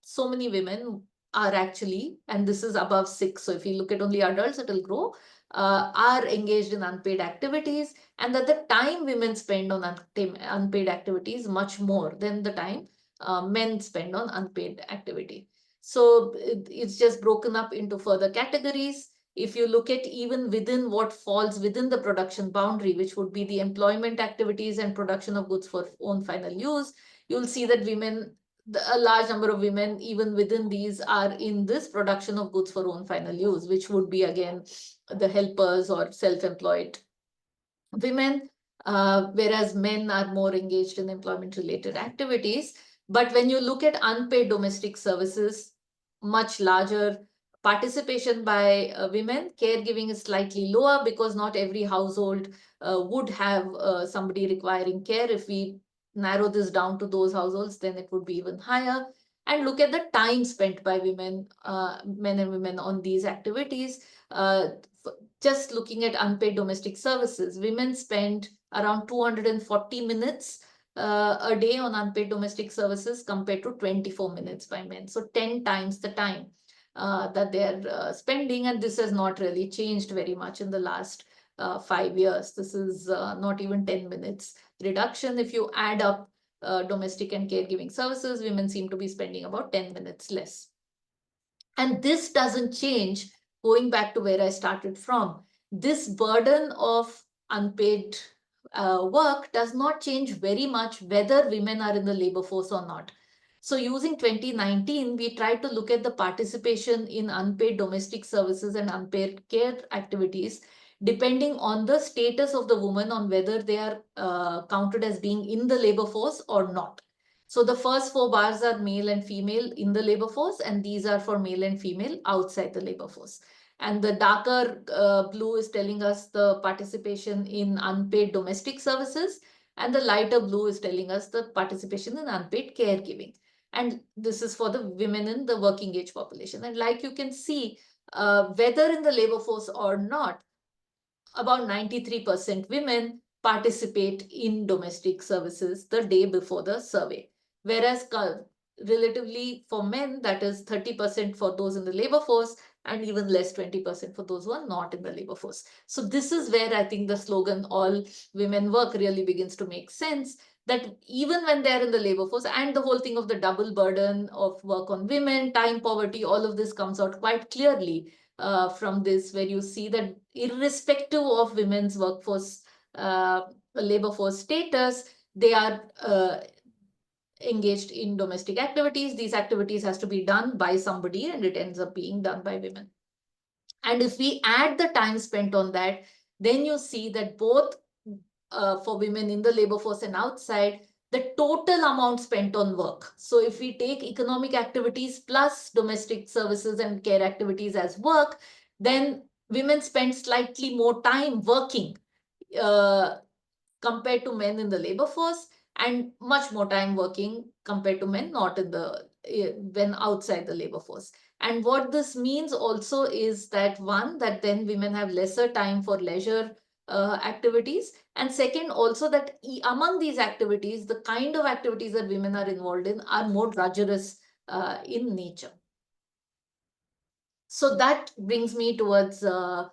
so many women are actually, and this is above 6, so if you look at only adults, it will grow, are engaged in unpaid activities, and that the time women spend on unpaid activities much more than the time men spend on unpaid activity. So it's just broken up into further categories. If you look at even within what falls within the production boundary, which would be the employment activities and production of goods for own final use, you'll see that a large number of women, even within these, are in this production of goods for own final use, which would be again the helpers or self-employed women, whereas men are more engaged in employment-related activities. But when you look at unpaid domestic services, much larger participation by women. Caregiving is slightly lower because not every household would have somebody requiring care. If we narrow this down to those households, then it would be even higher. And look at the time spent by women, men and women, on these activities. Just looking at unpaid domestic services, women spend around 240 minutes a day on unpaid domestic services compared to 24 minutes by men. So 10 times the time that they're spending. And this has not really changed very much in the last 5 years. This is not even 10 minutes reduction. If you add up domestic and caregiving services, women seem to be spending about 10 minutes less. And this doesn't change, going back to where I started from. This burden of unpaid work does not change very much whether women are in the labor force or not. So using 2019, we tried to look at the participation in unpaid domestic services and unpaid care activities, depending on the status of the woman, on whether they are counted as being in the labor force or not. So the first 4 bars are male and female in the labor force, and these are for male and female outside the labor force. And the darker blue is telling us the participation in unpaid domestic services, and the lighter blue is telling us the participation in unpaid caregiving. And this is for the women in the working age population. And like you can see, whether in the labor force or not, about 93% women participate in domestic services the day before the survey. Whereas relatively for men, that is 30% for those in the labor force, and even less 20% for those who are not in the labor force. So this is where I think the slogan all women work really begins to make sense, that even when they're in the labor force, and the whole thing of the double burden of work on women, time poverty, all of this comes out quite clearly from this, where you see that irrespective of women's workforce, labor force status, they are engaged in domestic activities. These activities has to be done by somebody, and it ends up being done by women. And if we add the time spent on that, then you see that both for women in the labor force and outside, the total amount spent on work. So if we take economic activities plus domestic services and care activities as work, then women spend slightly more time working uh, compared to men in the labor force, and much more time working compared to men not in the when outside the labor force. And what this means also is that, one, that then women have lesser time for leisure activities, and second also that among these activities, the kind of activities that women are involved in are more drudgerous in nature. So that brings me towards the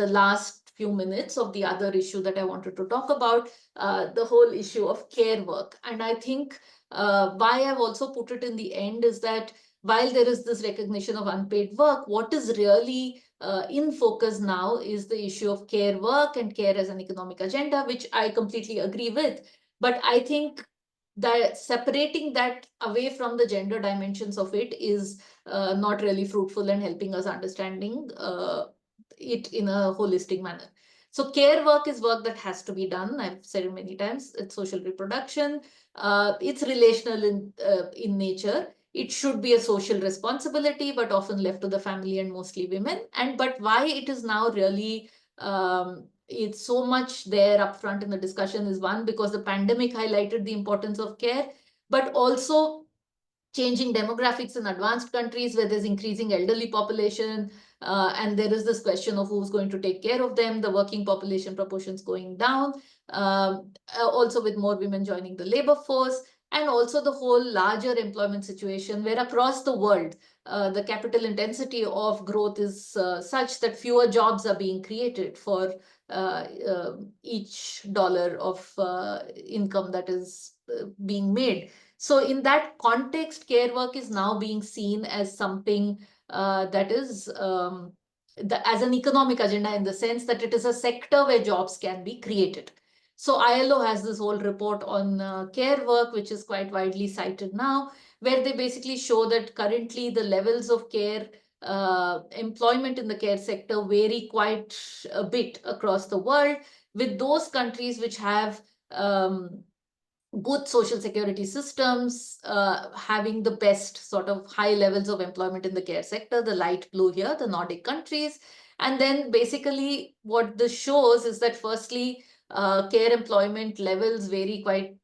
last few minutes of the other issue that I wanted to talk about, the whole issue of care work. And I think why I've also put it in the end is that while there is this recognition of unpaid work, what is really in focus now is the issue of care work and care as an economic agenda, which I completely agree with. But I think that separating that away from the gender dimensions of it is not really fruitful and helping us understanding it in a holistic manner. So care work is work that has to be done. I've said it many times. It's social reproduction. It's relational in nature. It should be a social responsibility, but often left to the family and mostly women. And but why it is now really it's so much there upfront in the discussion is, one, because the pandemic highlighted the importance of care, but also changing demographics in advanced countries where there's increasing elderly population, and there is this question of who's going to take care of them, the working population proportions going down, also with more women joining the labor force, and also the whole larger employment situation where across the world, the capital intensity of growth is such that fewer jobs are being created for each dollar of income that is being made. So in that context, care work is now being seen as something that is as an economic agenda, in the sense that it is a sector where jobs can be created. So ILO has this whole report on care work, which is quite widely cited now, where they basically show that currently the levels of care employment in the care sector vary quite a bit across the world, with those countries which have good social security systems, having the best sort of high levels of employment in the care sector, the light blue here, the Nordic countries. And then basically what this shows is that, firstly, care employment levels vary quite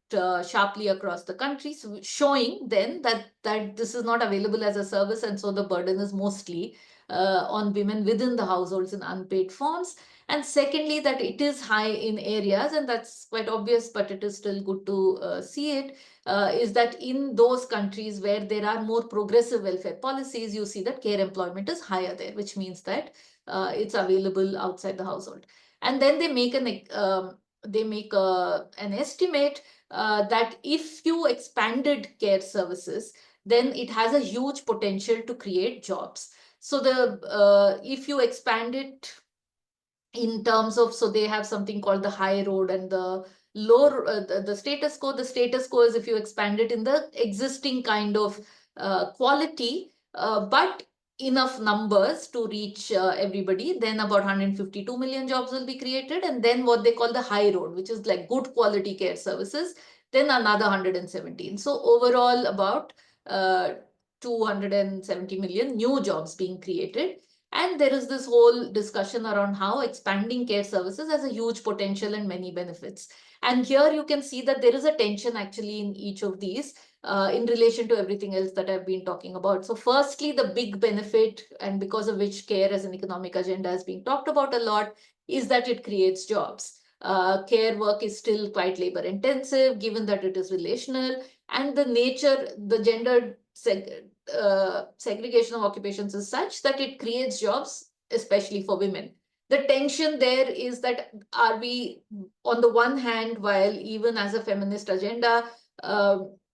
sharply across the countries, showing then that this is not available as a service, and so the burden is mostly on women within the households in unpaid forms. And secondly, that it is high in areas, and that's quite obvious, but it is still good to see it, is that in those countries where there are more progressive welfare policies, you see that care employment is higher there, which means that it's available outside the household. And then they make an estimate that if you expanded care services, then it has a huge potential to create jobs. So if you expand it in terms of, so they have something called the high road and the low, the status quo. The status quo is if you expand it in the existing kind of quality, but enough numbers to reach everybody, then about 152 million jobs will be created. And then what they call the high road, which is like good quality care services, then another 117. So overall about 270 million new jobs being created. And there is this whole discussion around how expanding care services has a huge potential and many benefits. And here you can see that there is a tension actually in each of these, in relation to everything else that I've been talking about. So firstly, the big benefit, and because of which care as an economic agenda is being talked about a lot, is that it creates jobs. Care work is still quite labor intensive, given that it is relational, and the nature, the gender segregation of occupations is such that it creates jobs, especially for women. The tension there is that, are we, on the one hand, while even as a feminist agenda,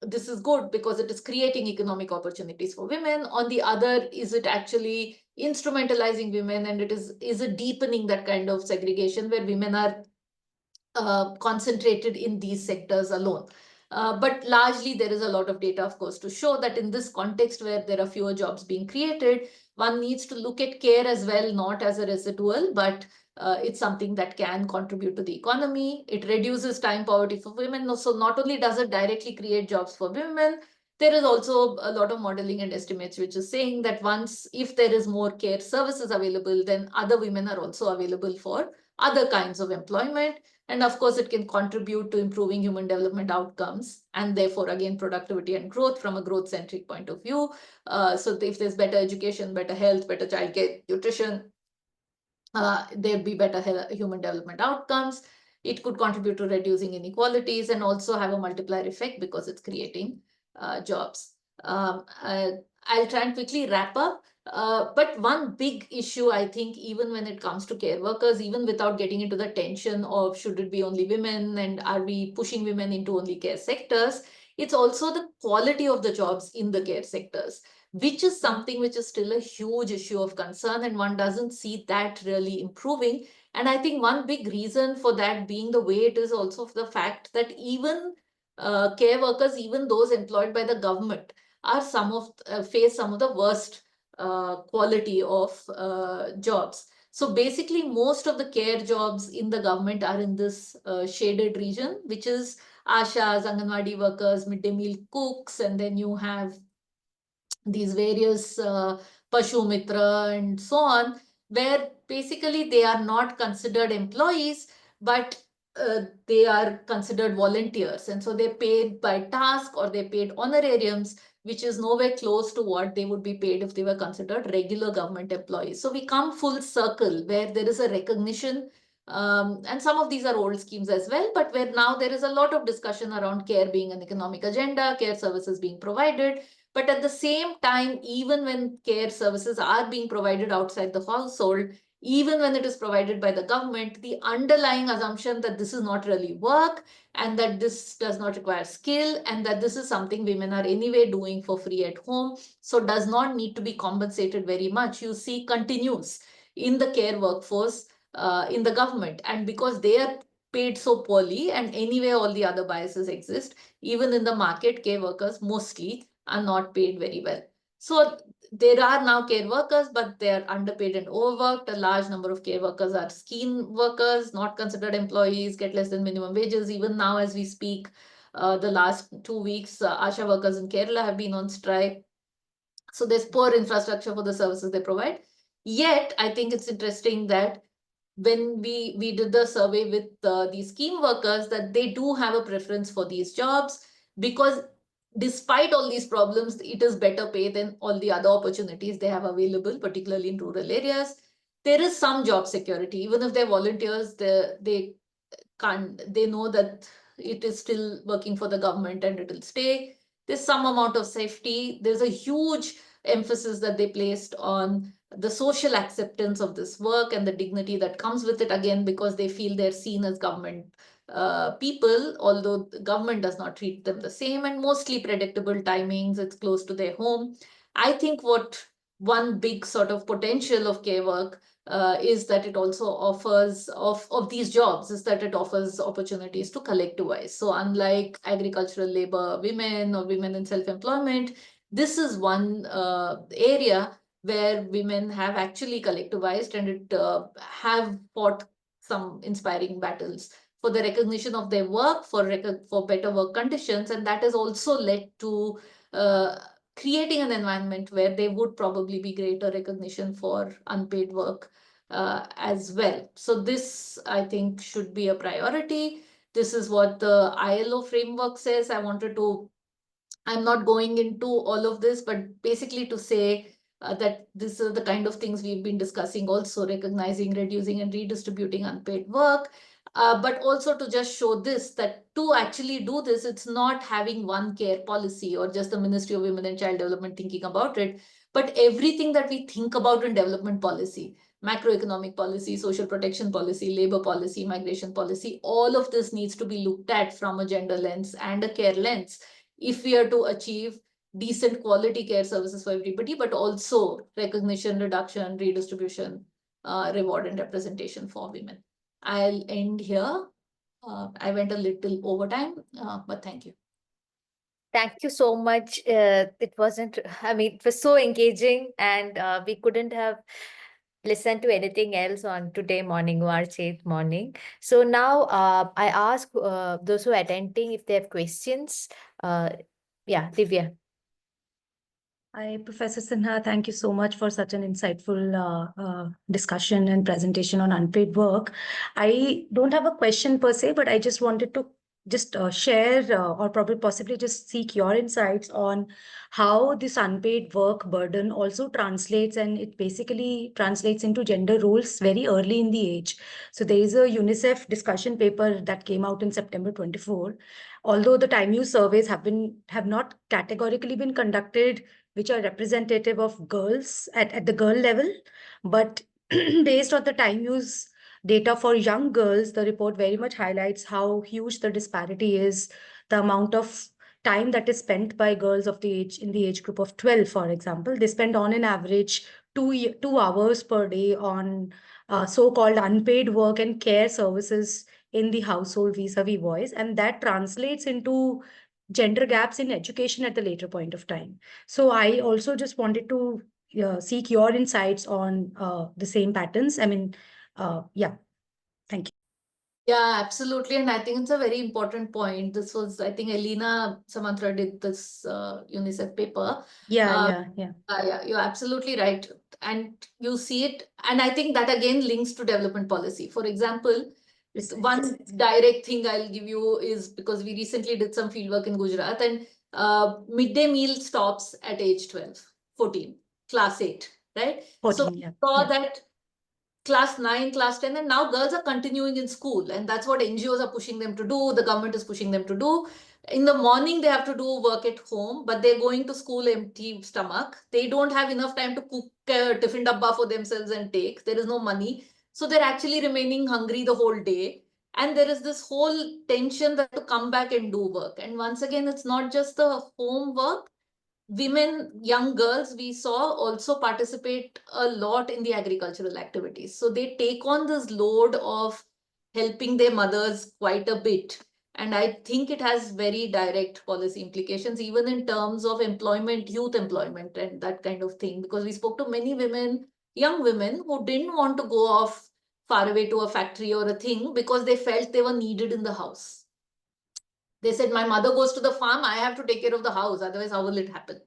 this is good because it is creating economic opportunities for women. On the other, is it actually instrumentalizing women, and is it deepening that kind of segregation where women are concentrated in these sectors alone? But largely, there is a lot of data, of course, to show that in this context where there are fewer jobs being created, one needs to look at care as well, not as a residual, but it's something that can contribute to the economy. It reduces time poverty for women. So not only does it directly create jobs for women, there is also a lot of modeling and estimates which is saying that once, if there is more care services available, then other women are also available for other kinds of employment. And of course, it can contribute to improving human development outcomes, and therefore, again, productivity and growth from a growth-centric point of view. So if there's better education, better health, better childcare, nutrition, there'd be better human development outcomes. It could contribute to reducing inequalities and also have a multiplier effect because it's creating jobs. I'll try and quickly wrap up. But one big issue, I think, even when it comes to care workers, even without getting into the tension of should it be only women and are we pushing women into only care sectors, it's also the quality of the jobs in the care sectors, which is something which is still a huge issue of concern, and one doesn't see that really improving. And I think one big reason for that being the way it is also the fact that even care workers, even those employed by the government, are face some of the worst quality of jobs. So basically, most of the care jobs in the government are in this shaded region, which is ashas, Anganwadi workers, midday meal cooks, and then you have these various Pashu Mitra and so on, where basically they are not considered employees, but they are considered volunteers. And so they're paid by task or they're paid honorariums, which is nowhere close to what they would be paid if they were considered regular government employees. So we come full circle where there is a recognition. And some of these are old schemes as well, but where now there is a lot of discussion around care being an economic agenda, care services being provided. But at the same time, even when care services are being provided outside the household, even when it is provided by the government, the underlying assumption that this is not really work and that this does not require skill and that this is something women are anyway doing for free at home, so does not need to be compensated very much, you see continues in the care workforce in the government. And because they are paid so poorly, and anyway all the other biases exist, even in the market, care workers mostly are not paid very well. So there are now care workers, but they are underpaid and overworked. A large number of care workers are scheme workers, not considered employees, get less than minimum wages. Even now, as we speak, the last 2 weeks, ASHA workers in Kerala have been on strike. So there's poor infrastructure for the services they provide. Yet, I think it's interesting that when we did the survey with these scheme workers, that they do have a preference for these jobs because despite all these problems, it is better pay than all the other opportunities they have available, particularly in rural areas. There is some job security. Even if they're volunteers, they can't, they know that it is still working for the government and it will stay. There's some amount of safety. There's a huge emphasis that they placed on the social acceptance of this work and the dignity that comes with it, again, because they feel they're seen as government people, although the government does not treat them the same, and mostly predictable timings, it's close to their home. I think what one big sort of potential of care work is that it also offers of these jobs is that it offers opportunities to collectivize. So unlike agricultural labor, women or women in self-employment, this is one area where women have actually collectivized and it have fought some inspiring battles for the recognition of their work, for better work conditions, and that has also led to creating an environment where there would probably be greater recognition for unpaid work as well. So this, I think, should be a priority. This is what the ILO framework says. I wanted to I'm not going into all of this, but basically to say that this is the kind of things we've been discussing, also recognizing, reducing, and redistributing unpaid work. But also to just show this, that to actually do this, it's not having one care policy or just the Ministry of Women and Child Development thinking about it, but everything that we think about in development policy, macroeconomic policy, social protection policy, labor policy, migration policy, all of this needs to be looked at from a gender lens and a care lens if we are to achieve decent quality care services for everybody, but also recognition, reduction, redistribution, reward, and representation for women. I'll end here. I went a little over time, but thank you. Thank you so much. It wasn't, I mean, it was so engaging, and we couldn't have listened to anything else on today morning, March 8th morning. So now I ask those who are attending if they have questions. Yeah, Divya. Hi, Professor Sinha. Thank you so much for such an insightful discussion and presentation on unpaid work. I don't have a question per se, but I just wanted to just share or probably possibly just seek your insights on how this unpaid work burden also translates, and it basically translates into gender roles very early in the age. So there is a UNICEF discussion paper that came out in September 24. Although the time use surveys have not categorically been conducted which are representative of girls at the girl level, but based on the time use data for young girls, the report very much highlights how huge the disparity is, the amount of time that is spent by girls of the age in the age group of 12, for example. They spend on an average 2 hours per day on so-called unpaid work and care services in the household vis-a-vis boys, and that translates into gender gaps in education at the later point of time. So I also just wanted to seek your insights on the same patterns. I mean, yeah, thank you. Yeah, absolutely. And I think it's a very important point. This was, I think, Elena Samantra did this UNICEF paper. Yeah. Yeah, you're absolutely right. And you see it. And I think that again links to development policy. For example, one direct thing I'll give you is because we recently did some fieldwork in Gujarat, and midday meal stops at age 12, 14, class 8, right? 14, so we saw that class 9, class 10, and now girls are continuing in school. And that's what NGOs are pushing them to do. The government is pushing them to do. In the morning, they have to do work at home, but they're going to school empty stomach. They don't have enough time to cook a tiffin dabba for themselves and take. There is no money. So they're actually remaining hungry the whole day. And there is this whole tension that to come back and do work. And once again, it's not just the home work. Women, young girls, we saw also participate a lot in the agricultural activities. So they take on this load of helping their mothers quite a bit. And I think it has very direct policy implications, even in terms of employment, youth employment, and that kind of thing. Because we spoke to many women, young women, who didn't want to go off far away to a factory or a thing because they felt they were needed in the house. They said, my mother goes to the farm, I have to take care of the house. Otherwise, how will it happen?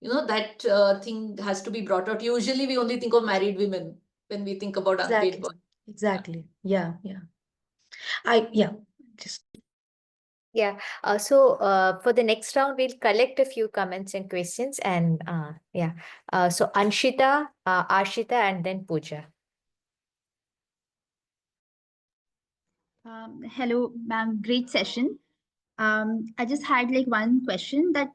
That thing has to be brought out. Usually we only think of married women when we think about unpaid work. Exactly. Yeah. Just Yeah. So for the next round, we'll collect a few comments and questions, and yeah. So Anshita, Ashita, and then Pooja. Hello, ma'am. Great session. I just had like one question that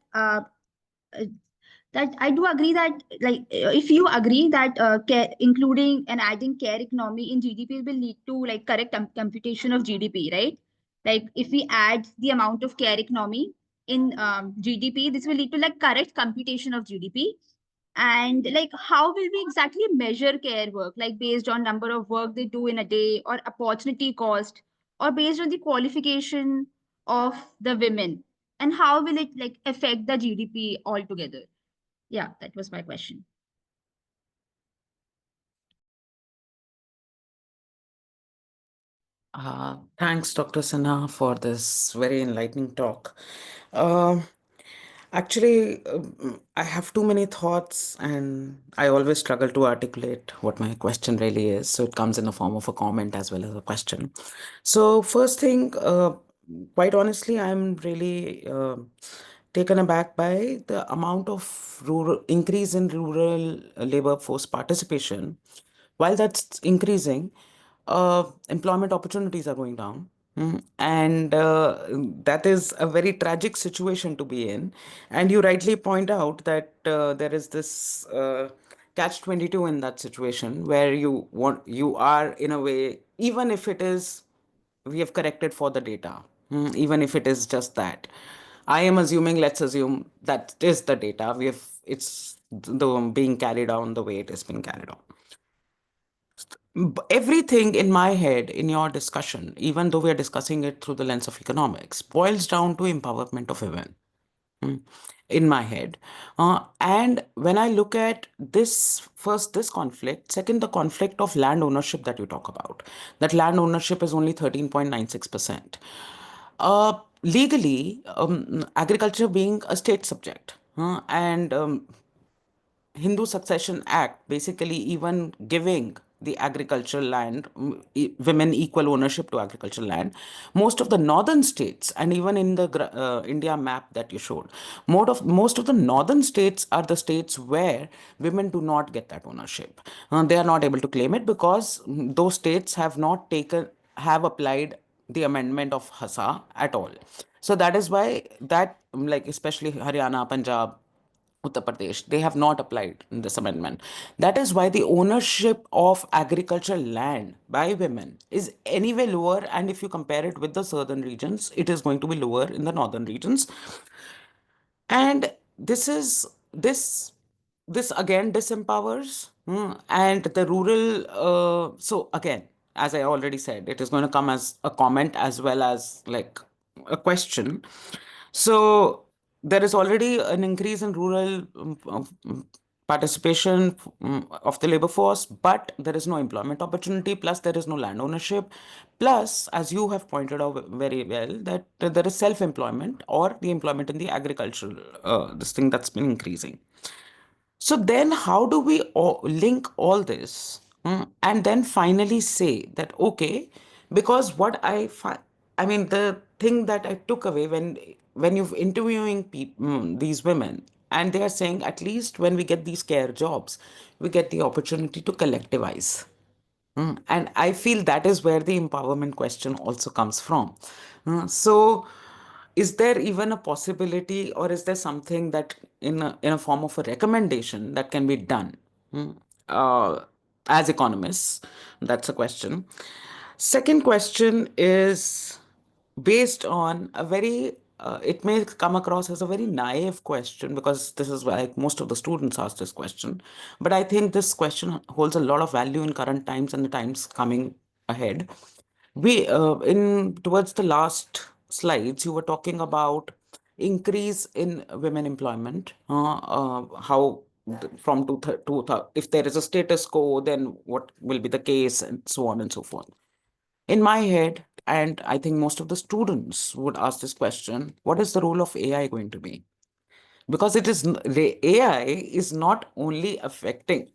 I do agree that if you agree that care, including and adding care economy in GDP will lead to like correct computation of GDP, right? Like if we add the amount of care economy in GDP, this will lead to like correct computation of GDP. And like how will we exactly measure care work, like based on number of work they do in a day, or opportunity cost, or based on the qualification of the women, and how will it like affect the GDP altogether? Yeah, that was my question. Thanks, Dr. Sinha, for this very enlightening talk. Um Actually, I have too many thoughts, and I always struggle to articulate what my question really is. So it comes in the form of a comment as well as a question. So, first thing, quite honestly, I'm really taken aback by the amount of rural increase in rural labor force participation. While that's increasing, employment opportunities are going down. And that is a very tragic situation to be in. And you rightly point out that there is this catch-22 in that situation where you are in a way, even if it is we have corrected for the data. Even if it is just that, I am assuming, let's assume that is the data we have, it's the being carried on the way it is being carried on. Everything in my head in your discussion, even though we are discussing it through the lens of economics, boils down to empowerment of women. Mm, in my head. And when I look at this, first, this conflict, second, the conflict of land ownership that you talk about, that land ownership is only 13.96%. Legally, agriculture being a state subject, and Hindu Succession Act basically even giving the agricultural land, women equal ownership to agricultural land. Most of the northern states, and even in the India map that you showed, most of the northern states are the states where women do not get that ownership. They are not able to claim it because those states have applied the amendment of Hasa at all. So that is why that, like especially Haryana, Punjab, Uttar Pradesh, they have not applied this amendment. That is why the ownership of agricultural land by women is anyway lower. And if you compare it with the southern regions, it is going to be lower in the northern regions. And this again disempowers, and the rural. So again, as I already said, it is going to come as a comment as well as like a question. So there is already an increase in rural participation of the labor force, but there is no employment opportunity, plus there is no land ownership, plus, as you have pointed out very well, that there is self-employment or the employment in the agricultural, this thing that's been increasing. So then, how do we link all this, and then finally say that, okay, because I mean, the thing that I took away when you're interviewing these women, and they are saying at least when we get these care jobs, we get the opportunity to collectivize. And I feel that is where the empowerment question also comes from. So, is there even a possibility, or is there something that in a form of a recommendation that can be done uh, as economists? That's a question. Second question is based on a very it may come across as a very naive question because this is why most of the students ask this question, but I think this question holds a lot of value in current times and the times coming ahead. We in towards the last slides you were talking about increase in women employment, how from if there is a status quo, then what will be the case, and so on and so forth. In my head, and I think most of the students would ask this question, what is the role of AI going to be? Because the AI is not only affecting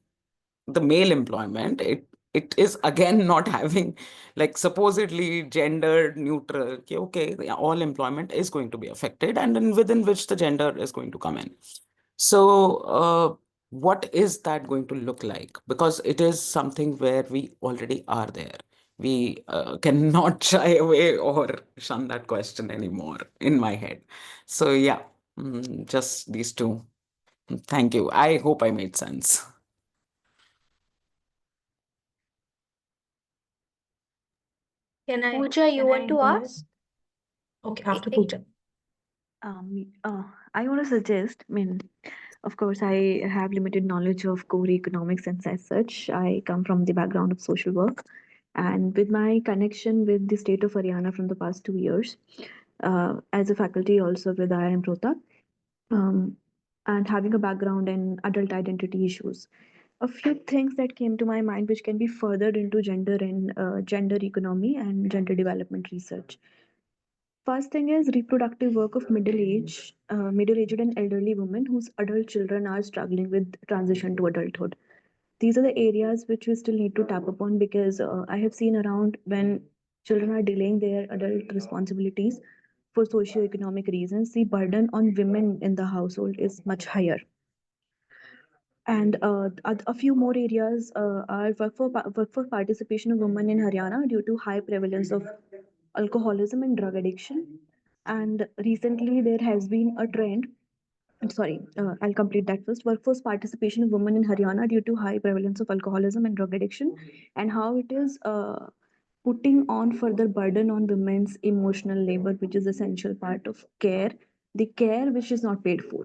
the male employment, it is again not having like supposedly gender neutral. Okay, all employment is going to be affected, and then within which the gender is going to come in. So, what is that going to look like? Because it is something where we already are there. We cannot shy away or shun that question anymore in my head. So, yeah, just these two. Thank you. I hope I made sense. Pooja, you can want I to go ahead? ask? Okay, after I- Pooja. I want to suggest, I mean, of course, I have limited knowledge of core economics and as such. I come from the background of social work. And with my connection with the state of Haryana from the past 2 years, as a faculty also with IIM Rohtak, um, and having a background in adult identity issues, a few things that came to my mind which can be furthered into gender and gender economy and gender development research. First thing is reproductive work of middle-aged and elderly women whose adult children are struggling with transition to adulthood. These are the areas which we still need to tap upon because I have seen around when children are delaying their adult responsibilities for socioeconomic reasons, the burden on women in the household is much higher. And a few more areas are workforce participation of women in Haryana due to high prevalence of alcoholism and drug addiction. And recently, there has been a trend. Sorry, I'll complete that first. Workforce participation of women in Haryana due to high prevalence of alcoholism and drug addiction, and how it is putting on further burden on women's emotional labor, which is essential part of care, the care which is not paid for.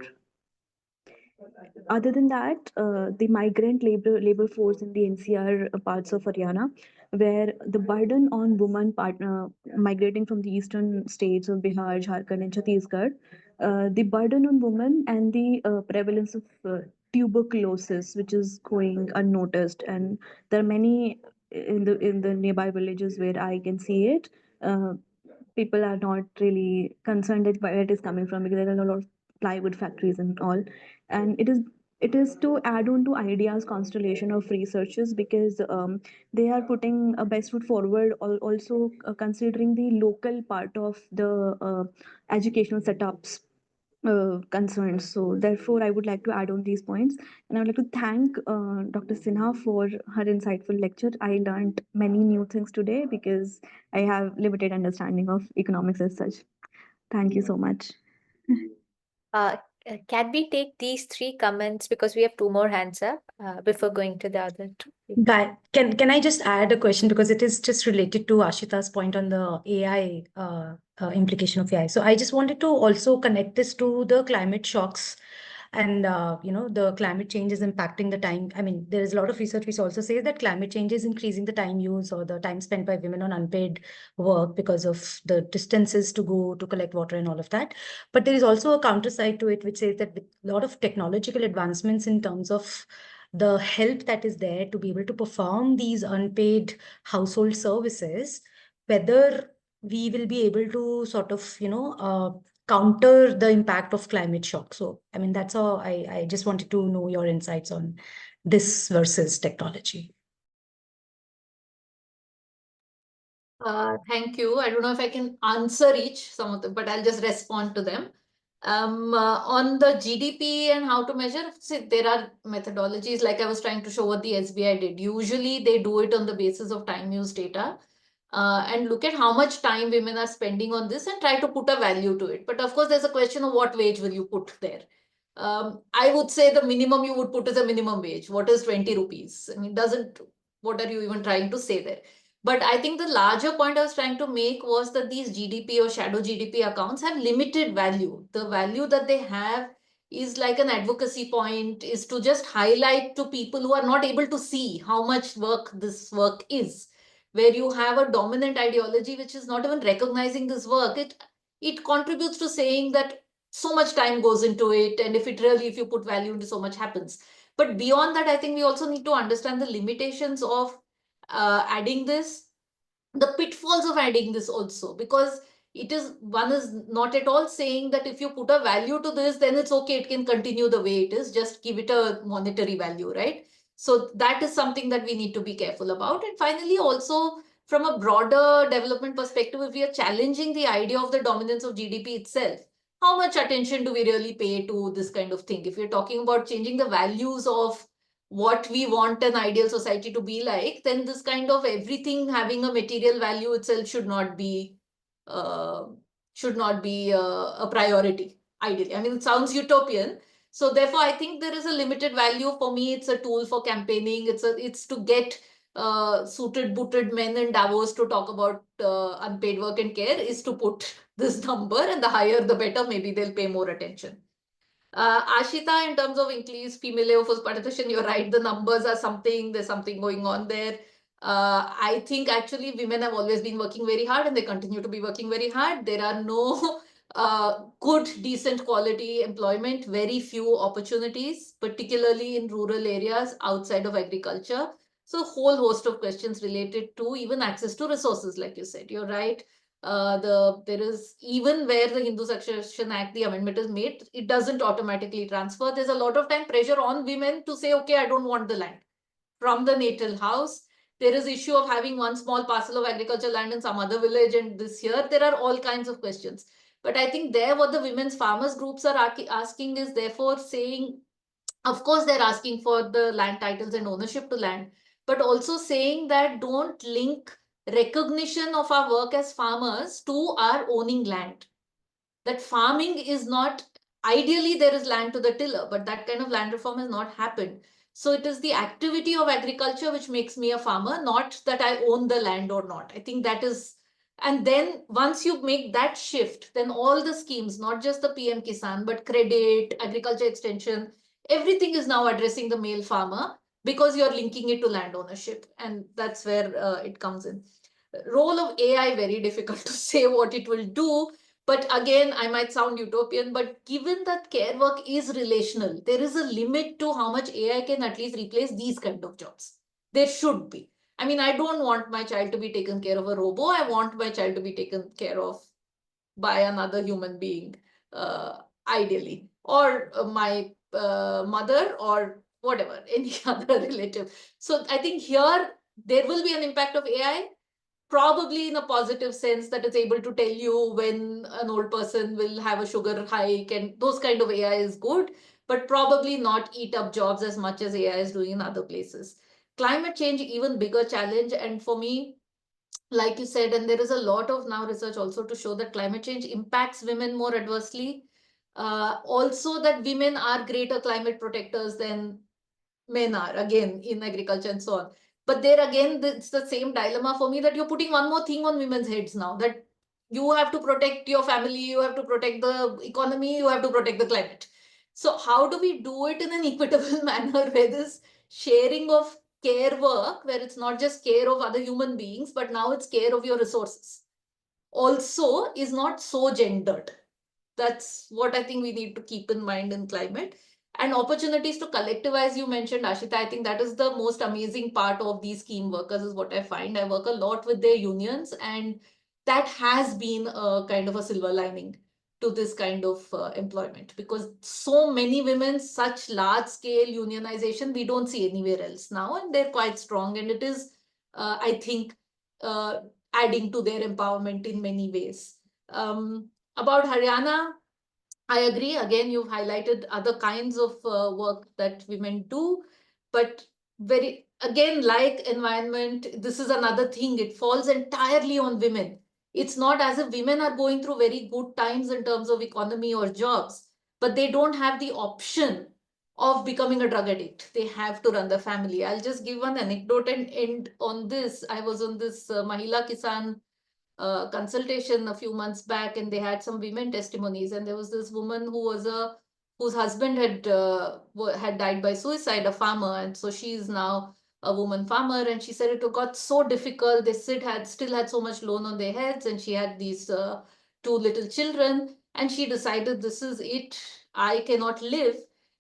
Other than that, the migrant labor force in the NCR parts of Haryana, where the burden on women migrating from the eastern states of Bihar, Jharkhand, and Chhattisgarh, the burden on women and the prevalence of tuberculosis, which is going unnoticed, and there are many in the nearby villages where I can see it. People are not really concerned at where it is coming from, because there are a lot of plywood factories and all, and it is to add on to ideas constellation of researchers, because they are putting a best foot forward, also considering the local part of the educational setups concerns. So therefore, I would like to add on these points, and I would like to thank Dr. Sinha for her insightful lecture. I learned many new things today because I have limited understanding of economics as such. Thank you so much. Can we take these 3 comments, because we have 2 more hands up before going to the other 2? Guy, can I just add a question, because it is just related to Ashita's point on the AI implication of AI. So I just wanted to also connect this to the climate shocks, and the climate change is impacting the time. I mean, there is a lot of research which also says that climate change is increasing the time use or the time spent by women on unpaid work because of the distances to go to collect water and all of that. But there is also a counter side to it, which says that with a lot of technological advancements in terms of the help that is there to be able to perform these unpaid household services, whether we will be able to sort of, counter the impact of climate shock. So, I mean, that's how I just wanted to know your insights on this versus technology. Thank you. I don't know if I can answer some of them, but I'll just respond to them. On the GDP and how to measure, see, there are methodologies, like I was trying to show what the SBI did. Usually they do it on the basis of time use data and look at how much time women are spending on this and try to put a value to it. But of course, there's a question of what wage will you put there. I would say the minimum you would put is a minimum wage. What is 20 rupees? I mean, what are you even trying to say there? But I think the larger point I was trying to make was that these GDP or shadow GDP accounts have limited value. The value that they have is like an advocacy point, is to just highlight to people who are not able to see how much work this work is. Where you have a dominant ideology which is not even recognizing this work, it contributes to saying that so much time goes into it, and if you put value into, so much happens. But beyond that, I think we also need to understand the limitations of adding this, the pitfalls of adding this also, because one is not at all saying that if you put a value to this, then it's okay, it can continue the way it is, just give it a monetary value, right? So that is something that we need to be careful about. And finally, also from a broader development perspective, if we are challenging the idea of the dominance of GDP itself, how much attention do we really pay to this kind of thing? If we're talking about changing the values of what we want an ideal society to be like, then this kind of everything having a material value itself should not be uh, a priority, ideally. I mean, it sounds utopian. So therefore, I think there is a limited value. For me, it's a tool for campaigning. It's to get suited, booted men in Davos to talk about unpaid work and care, is to put this number, and the higher the better. Maybe they'll pay more attention. Ashita, in terms of increased female labor force participation, you're right. The numbers are there's something going on there. I think actually women have always been working very hard, and they continue to be working very hard. There are no good, decent quality employment, very few opportunities, particularly in rural areas outside of agriculture. So a whole host of questions related to even access to resources, like you said. You're right. There is, even where the Hindu Succession Act, the amendment is made, it doesn't automatically transfer. There's a lot of time pressure on women to say, okay, I don't want the land from the natal house. There is issue of having one small parcel of agricultural land in some other village, and this here, there are all kinds of questions. But I think there what the women's farmers groups are asking is therefore saying, of course, they're asking for the land titles and ownership to land, but also saying that don't link recognition of our work as farmers to our owning land. That farming is not, ideally there is land to the tiller, but that kind of land reform has not happened. So it is the activity of agriculture which makes me a farmer, not that I own the land or not. I think that is, and then once you make that shift, then all the schemes, not just the PM Kisan, but credit, agriculture extension, everything is now addressing the male farmer because you're linking it to land ownership. And that's where it comes in. Role of AI, very difficult to say what it will do. But again, I might sound utopian, but given that care work is relational, there is a limit to how much AI can at least replace these kind of jobs. There should be. I mean, I don't want my child to be taken care of a robo. I want my child to be taken care of by another human being, ideally, or my mother or whatever, any other relative. So I think here there will be an impact of AI, probably in a positive sense, that it's able to tell you when an old person will have a sugar hike, and those kind of AI is good, but probably not eat up jobs as much as AI is doing in other places. Climate change, even bigger challenge. And for me, like you said, and there is a lot of now research also to show that climate change impacts women more adversely. Also, that women are greater climate protectors than men are, again, in agriculture and so on. But there again, it's the same dilemma for me, that you're putting one more thing on women's heads now, that you have to protect your family, you have to protect the economy, you have to protect the climate. So how do we do it in an equitable manner, where this sharing of care work, where it's not just care of other human beings, but now it's care of your resources, also is not so gendered? That's what I think we need to keep in mind in climate. And opportunities to collectivize, you mentioned, Ashita. I think that is the most amazing part of these scheme workers, is what I find. I work a lot with their unions, and that has been a kind of a silver lining to this kind of employment, because so many women, such large scale unionization, we don't see anywhere else now, and they're quite strong. And it is, I think, uh, adding to their empowerment in many ways. About Haryana, I agree. Again, you've highlighted other kinds of work that women do, but very, again, like environment, this is another thing. It falls entirely on women. It's not as if women are going through very good times in terms of economy or jobs, but they don't have the option of becoming a drug addict. They have to run the family. I'll just give one anecdote and end on this. I was on this Mahila Kisan consultation a few months back, and they had some women testimonies, and there was this woman who was a whose husband had died by suicide, a farmer, and so she is now a woman farmer. And she said it got so difficult. They still had so much loan on their heads, and she had these two little children, and she decided, this is it, I cannot live.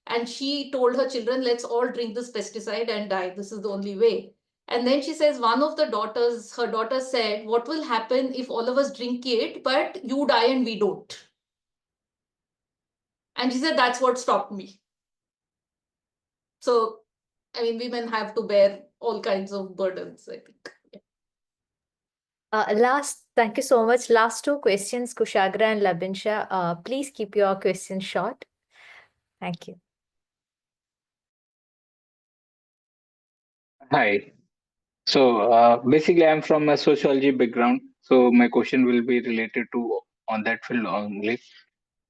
And she told her children, let's all drink this pesticide and die, this is the only way. And then she says, one of her daughter said, what will happen if all of us drink it, but you die and we don't? And she said, that's what stopped me. So, I mean, women have to bear all kinds of burdens, I think. Thank you so much. Last two questions, Kushagra and Labinsha. Please keep your questions short. Thank you. Hi. So basically, I'm from a sociology background. So my question will be related to on that field only.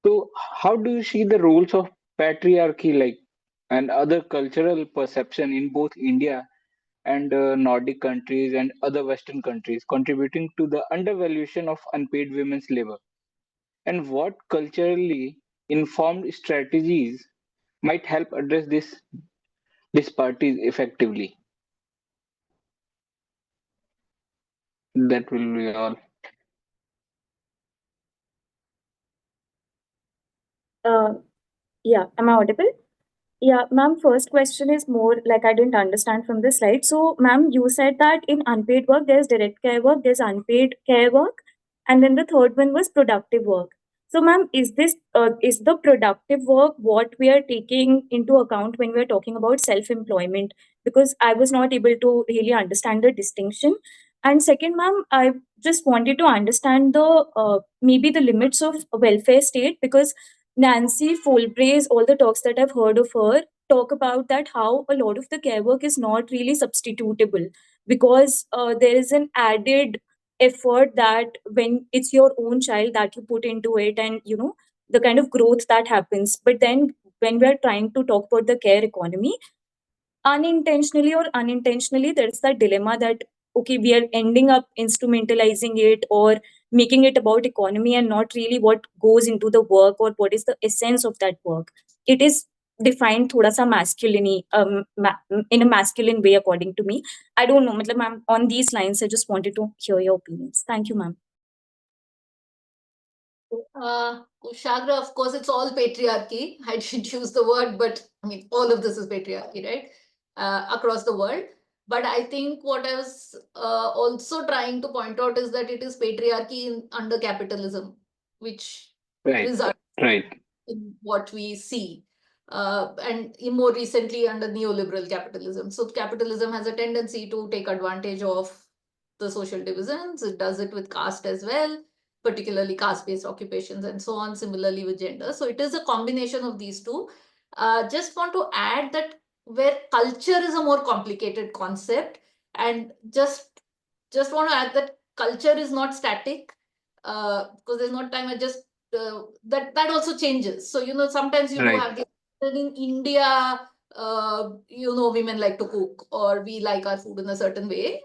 So how do you see the roles of patriarchy, like, and other cultural perception in both India and Nordic countries and other Western countries, contributing to the undervaluation of unpaid women's labor? And what culturally informed strategies might help address this disparities effectively? That will be all. Uh, yeah, am I audible? Yeah, ma'am, first question is more like I didn't understand from the slide. So, ma'am, you said that in unpaid work, there's direct care work, there's unpaid care work, and then the third one was productive work. So, ma'am, is the productive work what we are taking into account when we're talking about self-employment? Because I was not able to really understand the distinction. And second, ma'am, I just wanted to understand the maybe the limits of welfare state, because Nancy Folbray's, all the talks that I've heard of her talk about that how a lot of the care work is not really substitutable, because there is an added effort that when it's your own child that you put into it, and the kind of growth that happens. But then when we're trying to talk about the care economy, unintentionally or unintentionally, there's that dilemma that okay, we are ending up instrumentalizing it or making it about economy and not really what goes into the work or what is the essence of that work. It is defined thoda sa masculine, in a masculine way, according to me. I don't know, matlab, ma'am, on these lines I just wanted to hear your opinions. Thank you, ma'am. Kushagra, of course, it's all patriarchy. I didn't use the word, but I mean, all of this is patriarchy, right? Across the world. But I think what I was also trying to point out is that it is patriarchy under capitalism, which Right. results Right. in what we see. And more recently under neoliberal capitalism. So capitalism has a tendency to take advantage of the social divisions. It does it with caste as well, particularly caste-based occupations and so on, similarly with gender. So it is a combination of these two. Just want to add that where culture is a more complicated concept, and just want to add that culture is not static, because there's not time. I just that also changes. So sometimes you do Right. have in India, women like to cook, or we like our food in a certain way.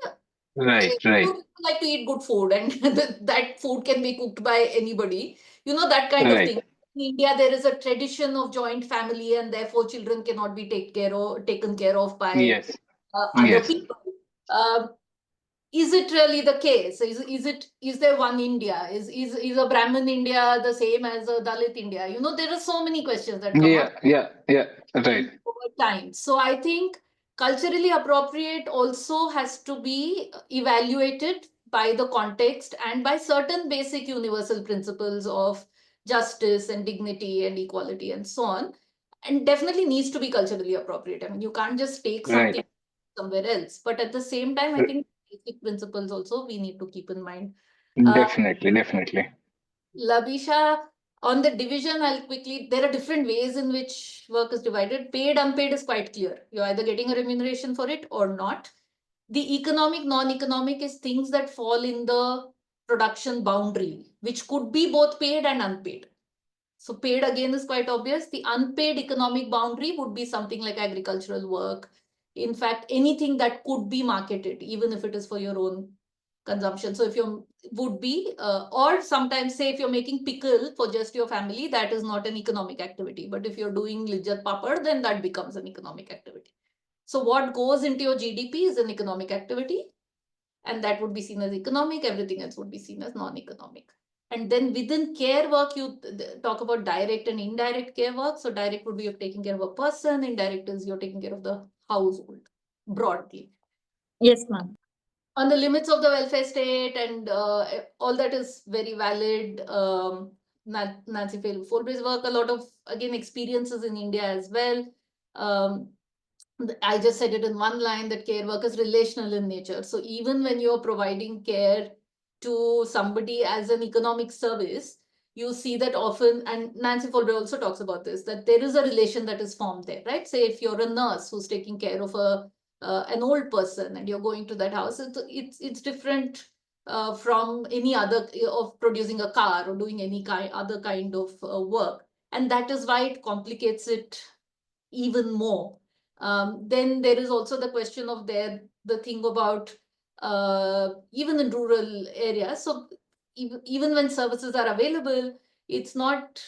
Right. Right. People like to eat good food, and that food can be cooked by anybody. That kind of Right. thing. In India, there is a tradition of joint family, and therefore children cannot be taken care of by Yes. other Yes. people. Is it really the case? Is there one India? Is a Brahmin India the same as a Dalit India? There are so many questions that come up Yeah. Right. over time. So I think culturally appropriate also has to be evaluated by the context and by certain basic universal principles of justice and dignity and equality and so on. And definitely needs to be culturally appropriate. I mean, you can't just take something Right. somewhere else. But at the same time, I think basic principles also we need to keep in mind. Definitely. Definitely. Labisha, on the division, I'll quickly, there are different ways in which work is divided. Paid, unpaid is quite clear. You're either getting a remuneration for it or not. The economic, non-economic is things that fall in the production boundary, which could be both paid and unpaid. So paid again is quite obvious. The unpaid economic boundary would be something like agricultural work. In fact, anything that could be marketed, even if it is for your own consumption. So if you would be, or sometimes say if you're making pickle for just your family, that is not an economic activity. But if you're doing lijjat papad, then that becomes an economic activity. So what goes into your GDP is an economic activity, and that would be seen as economic. Everything else would be seen as non-economic. And then within care work, you talk about direct and indirect care work. So direct would be you're taking care of a person. Indirect is you're taking care of the household, broadly. Yes, ma'am. On the limits of the welfare state and all that is very valid. Nancy Folbray's work, a lot of, again, experiences in India as well. I just said it in one line that care work is relational in nature. So even when you're providing care to somebody as an economic service, you see that often, and Nancy Folbray also talks about this, that there is a relation that is formed there, right? Say if you're a nurse who's taking care of an old person and you're going to that house, it's different from any other of producing a car or doing any other kind of work. And that is why it complicates it even more. Then there is also the question of the thing about even in rural areas. So even when services are available, it's not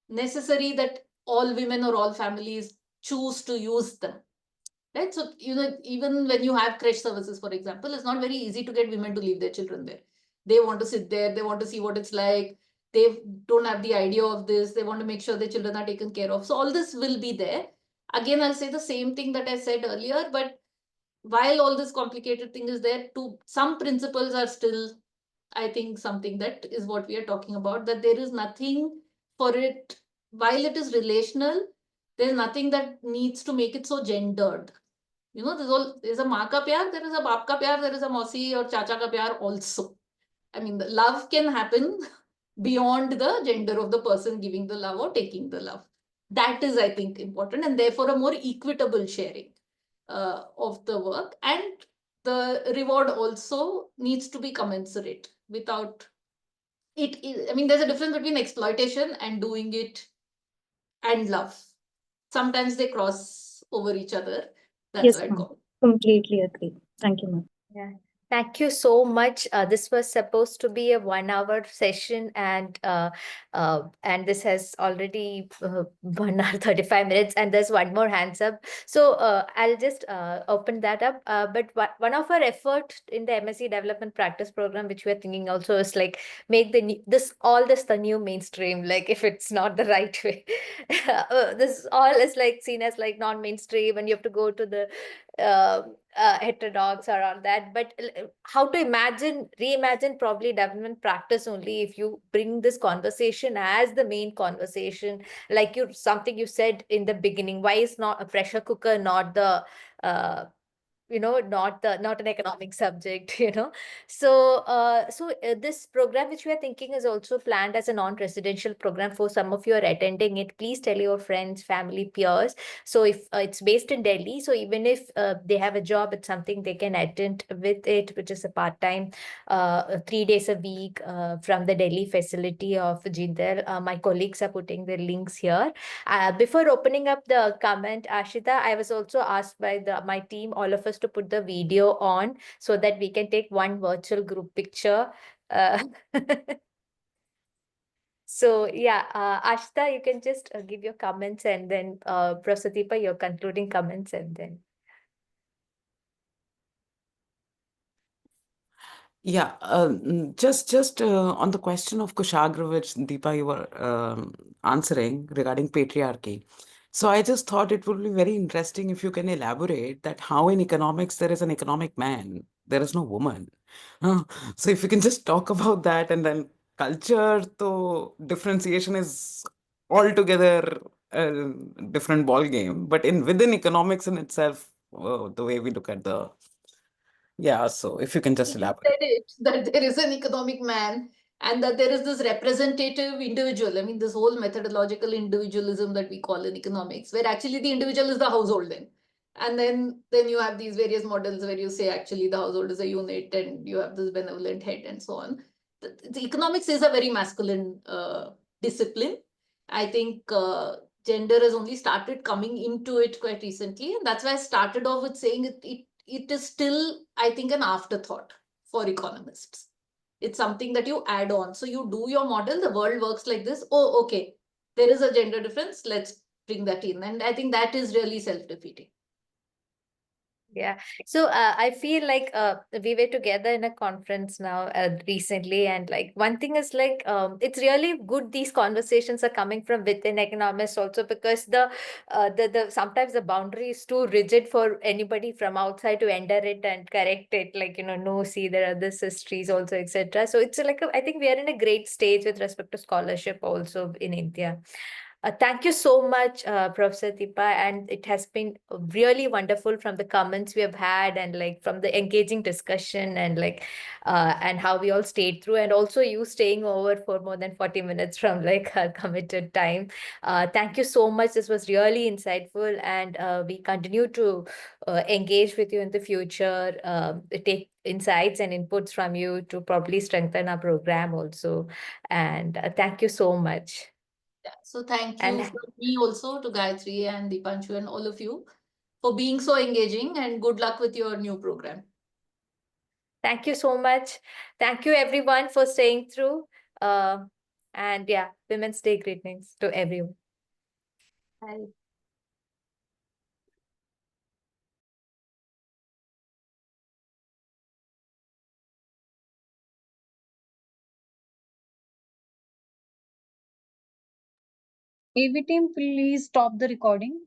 necessary that all women or all families choose to use them. Right. So, even when you have creche services, for example, it's not very easy to get women to leave their children there. They want to sit there, they want to see what it's like. They don't have the idea of this. They want to make sure their children are taken care of. So all this will be there. Again, I'll say the same thing that I said earlier, but while all this complicated thing is there, some principles are still, I think, something that is what we are talking about, that there is nothing for it, while it is relational, there's nothing that needs to make it so gendered. there's a maa ka pyar, there is a baap ka pyar, there is a mausi or chacha ka pyar also. I mean, the love can happen beyond the gender of the person giving the love or taking the love. That is, I think, important, and therefore a more equitable sharing of the work. And the reward also needs to be commensurate. Without it, I mean, there's a difference between exploitation and doing it and love. Sometimes they cross over each other. That's Yes, why I ma'am. call it. Completely agree. Thank you, ma'am. Yeah. Thank you so much. This was supposed to be a 1 hour session, and this has already 1 hour 35 minutes, and there's one more hands up. So I'll just open that up. But one of our effort in the MSc Development Practice Program, which we're thinking also, is like make this the new mainstream. Like if it's not the right way, this all is like seen as like non-mainstream, and you have to go to the heterodox or all that. But how to reimagine probably development practice only if you bring this conversation as the main conversation, like something you said in the beginning. Why is not a pressure cooker not the not an economic subject? So this program which we are thinking is also planned as a non-residential program. For some of you are attending it, please tell your friends, family, peers. So if it's based in Delhi, so even if they have a job, it's something they can attend with it, which is a part-time 3 days a week from the Delhi facility of Jindal. My colleagues are putting the links here. Before opening up the comment, Ashita, I was also asked by my team, all of us, to put the video on so that we can take one virtual group picture. Uh, so yeah, Ashita, you can just give your comments, and then Prof Dipa, your concluding comments, and then. Yeah, just on the question of Kushagra, which Deepa you were answering regarding patriarchy. So I just thought it would be very interesting if you can elaborate that how in economics there is an economic man, there is no woman. So if you can just talk about that, and then culture, so differentiation is altogether a different ball game. But within economics in itself, the way we look at yeah. So if you can just You elaborate. said it, that there is an economic man and that there is this representative individual. I mean, this whole methodological individualism that we call in economics, where actually the individual is the household then. And then you have these various models where you say actually the household is a unit and you have this benevolent head and so on. The economics is a very masculine discipline. I think gender has only started coming into it quite recently. And that's why I started off with saying it is still, I think, an afterthought for economists. It's something that you add on. So you do your model, the world works like this. Oh, okay, there is a gender difference. Let's bring that in. And I think that is really self-defeating. Yeah. So I feel like we were together in a conference now recently, and like one thing is like it's really good these conversations are coming from within economists also, because the sometimes the boundary is too rigid for anybody from outside to enter it and correct it. Like no, see, there are this histories also, etc. So it's like I think we are in a great stage with respect to scholarship also in India. Thank you so much, Professor Dipa, and it has been really wonderful from the comments we have had, and like from the engaging discussion, and like and how we all stayed through, and also you staying over for more than 40 minutes from like our committed time. Thank you so much. This was really insightful, and we continue to engage with you in the future, take insights and inputs from you to probably strengthen our program also. And thank you so much. Yeah. So thank you And from me also to Gayatri and Dipanshu and all of you for being so engaging, and good luck with your new program. thank you so much. Thank you everyone for staying through. And yeah, Women's Day greetings to everyone. Bye. AV team, please stop the recording.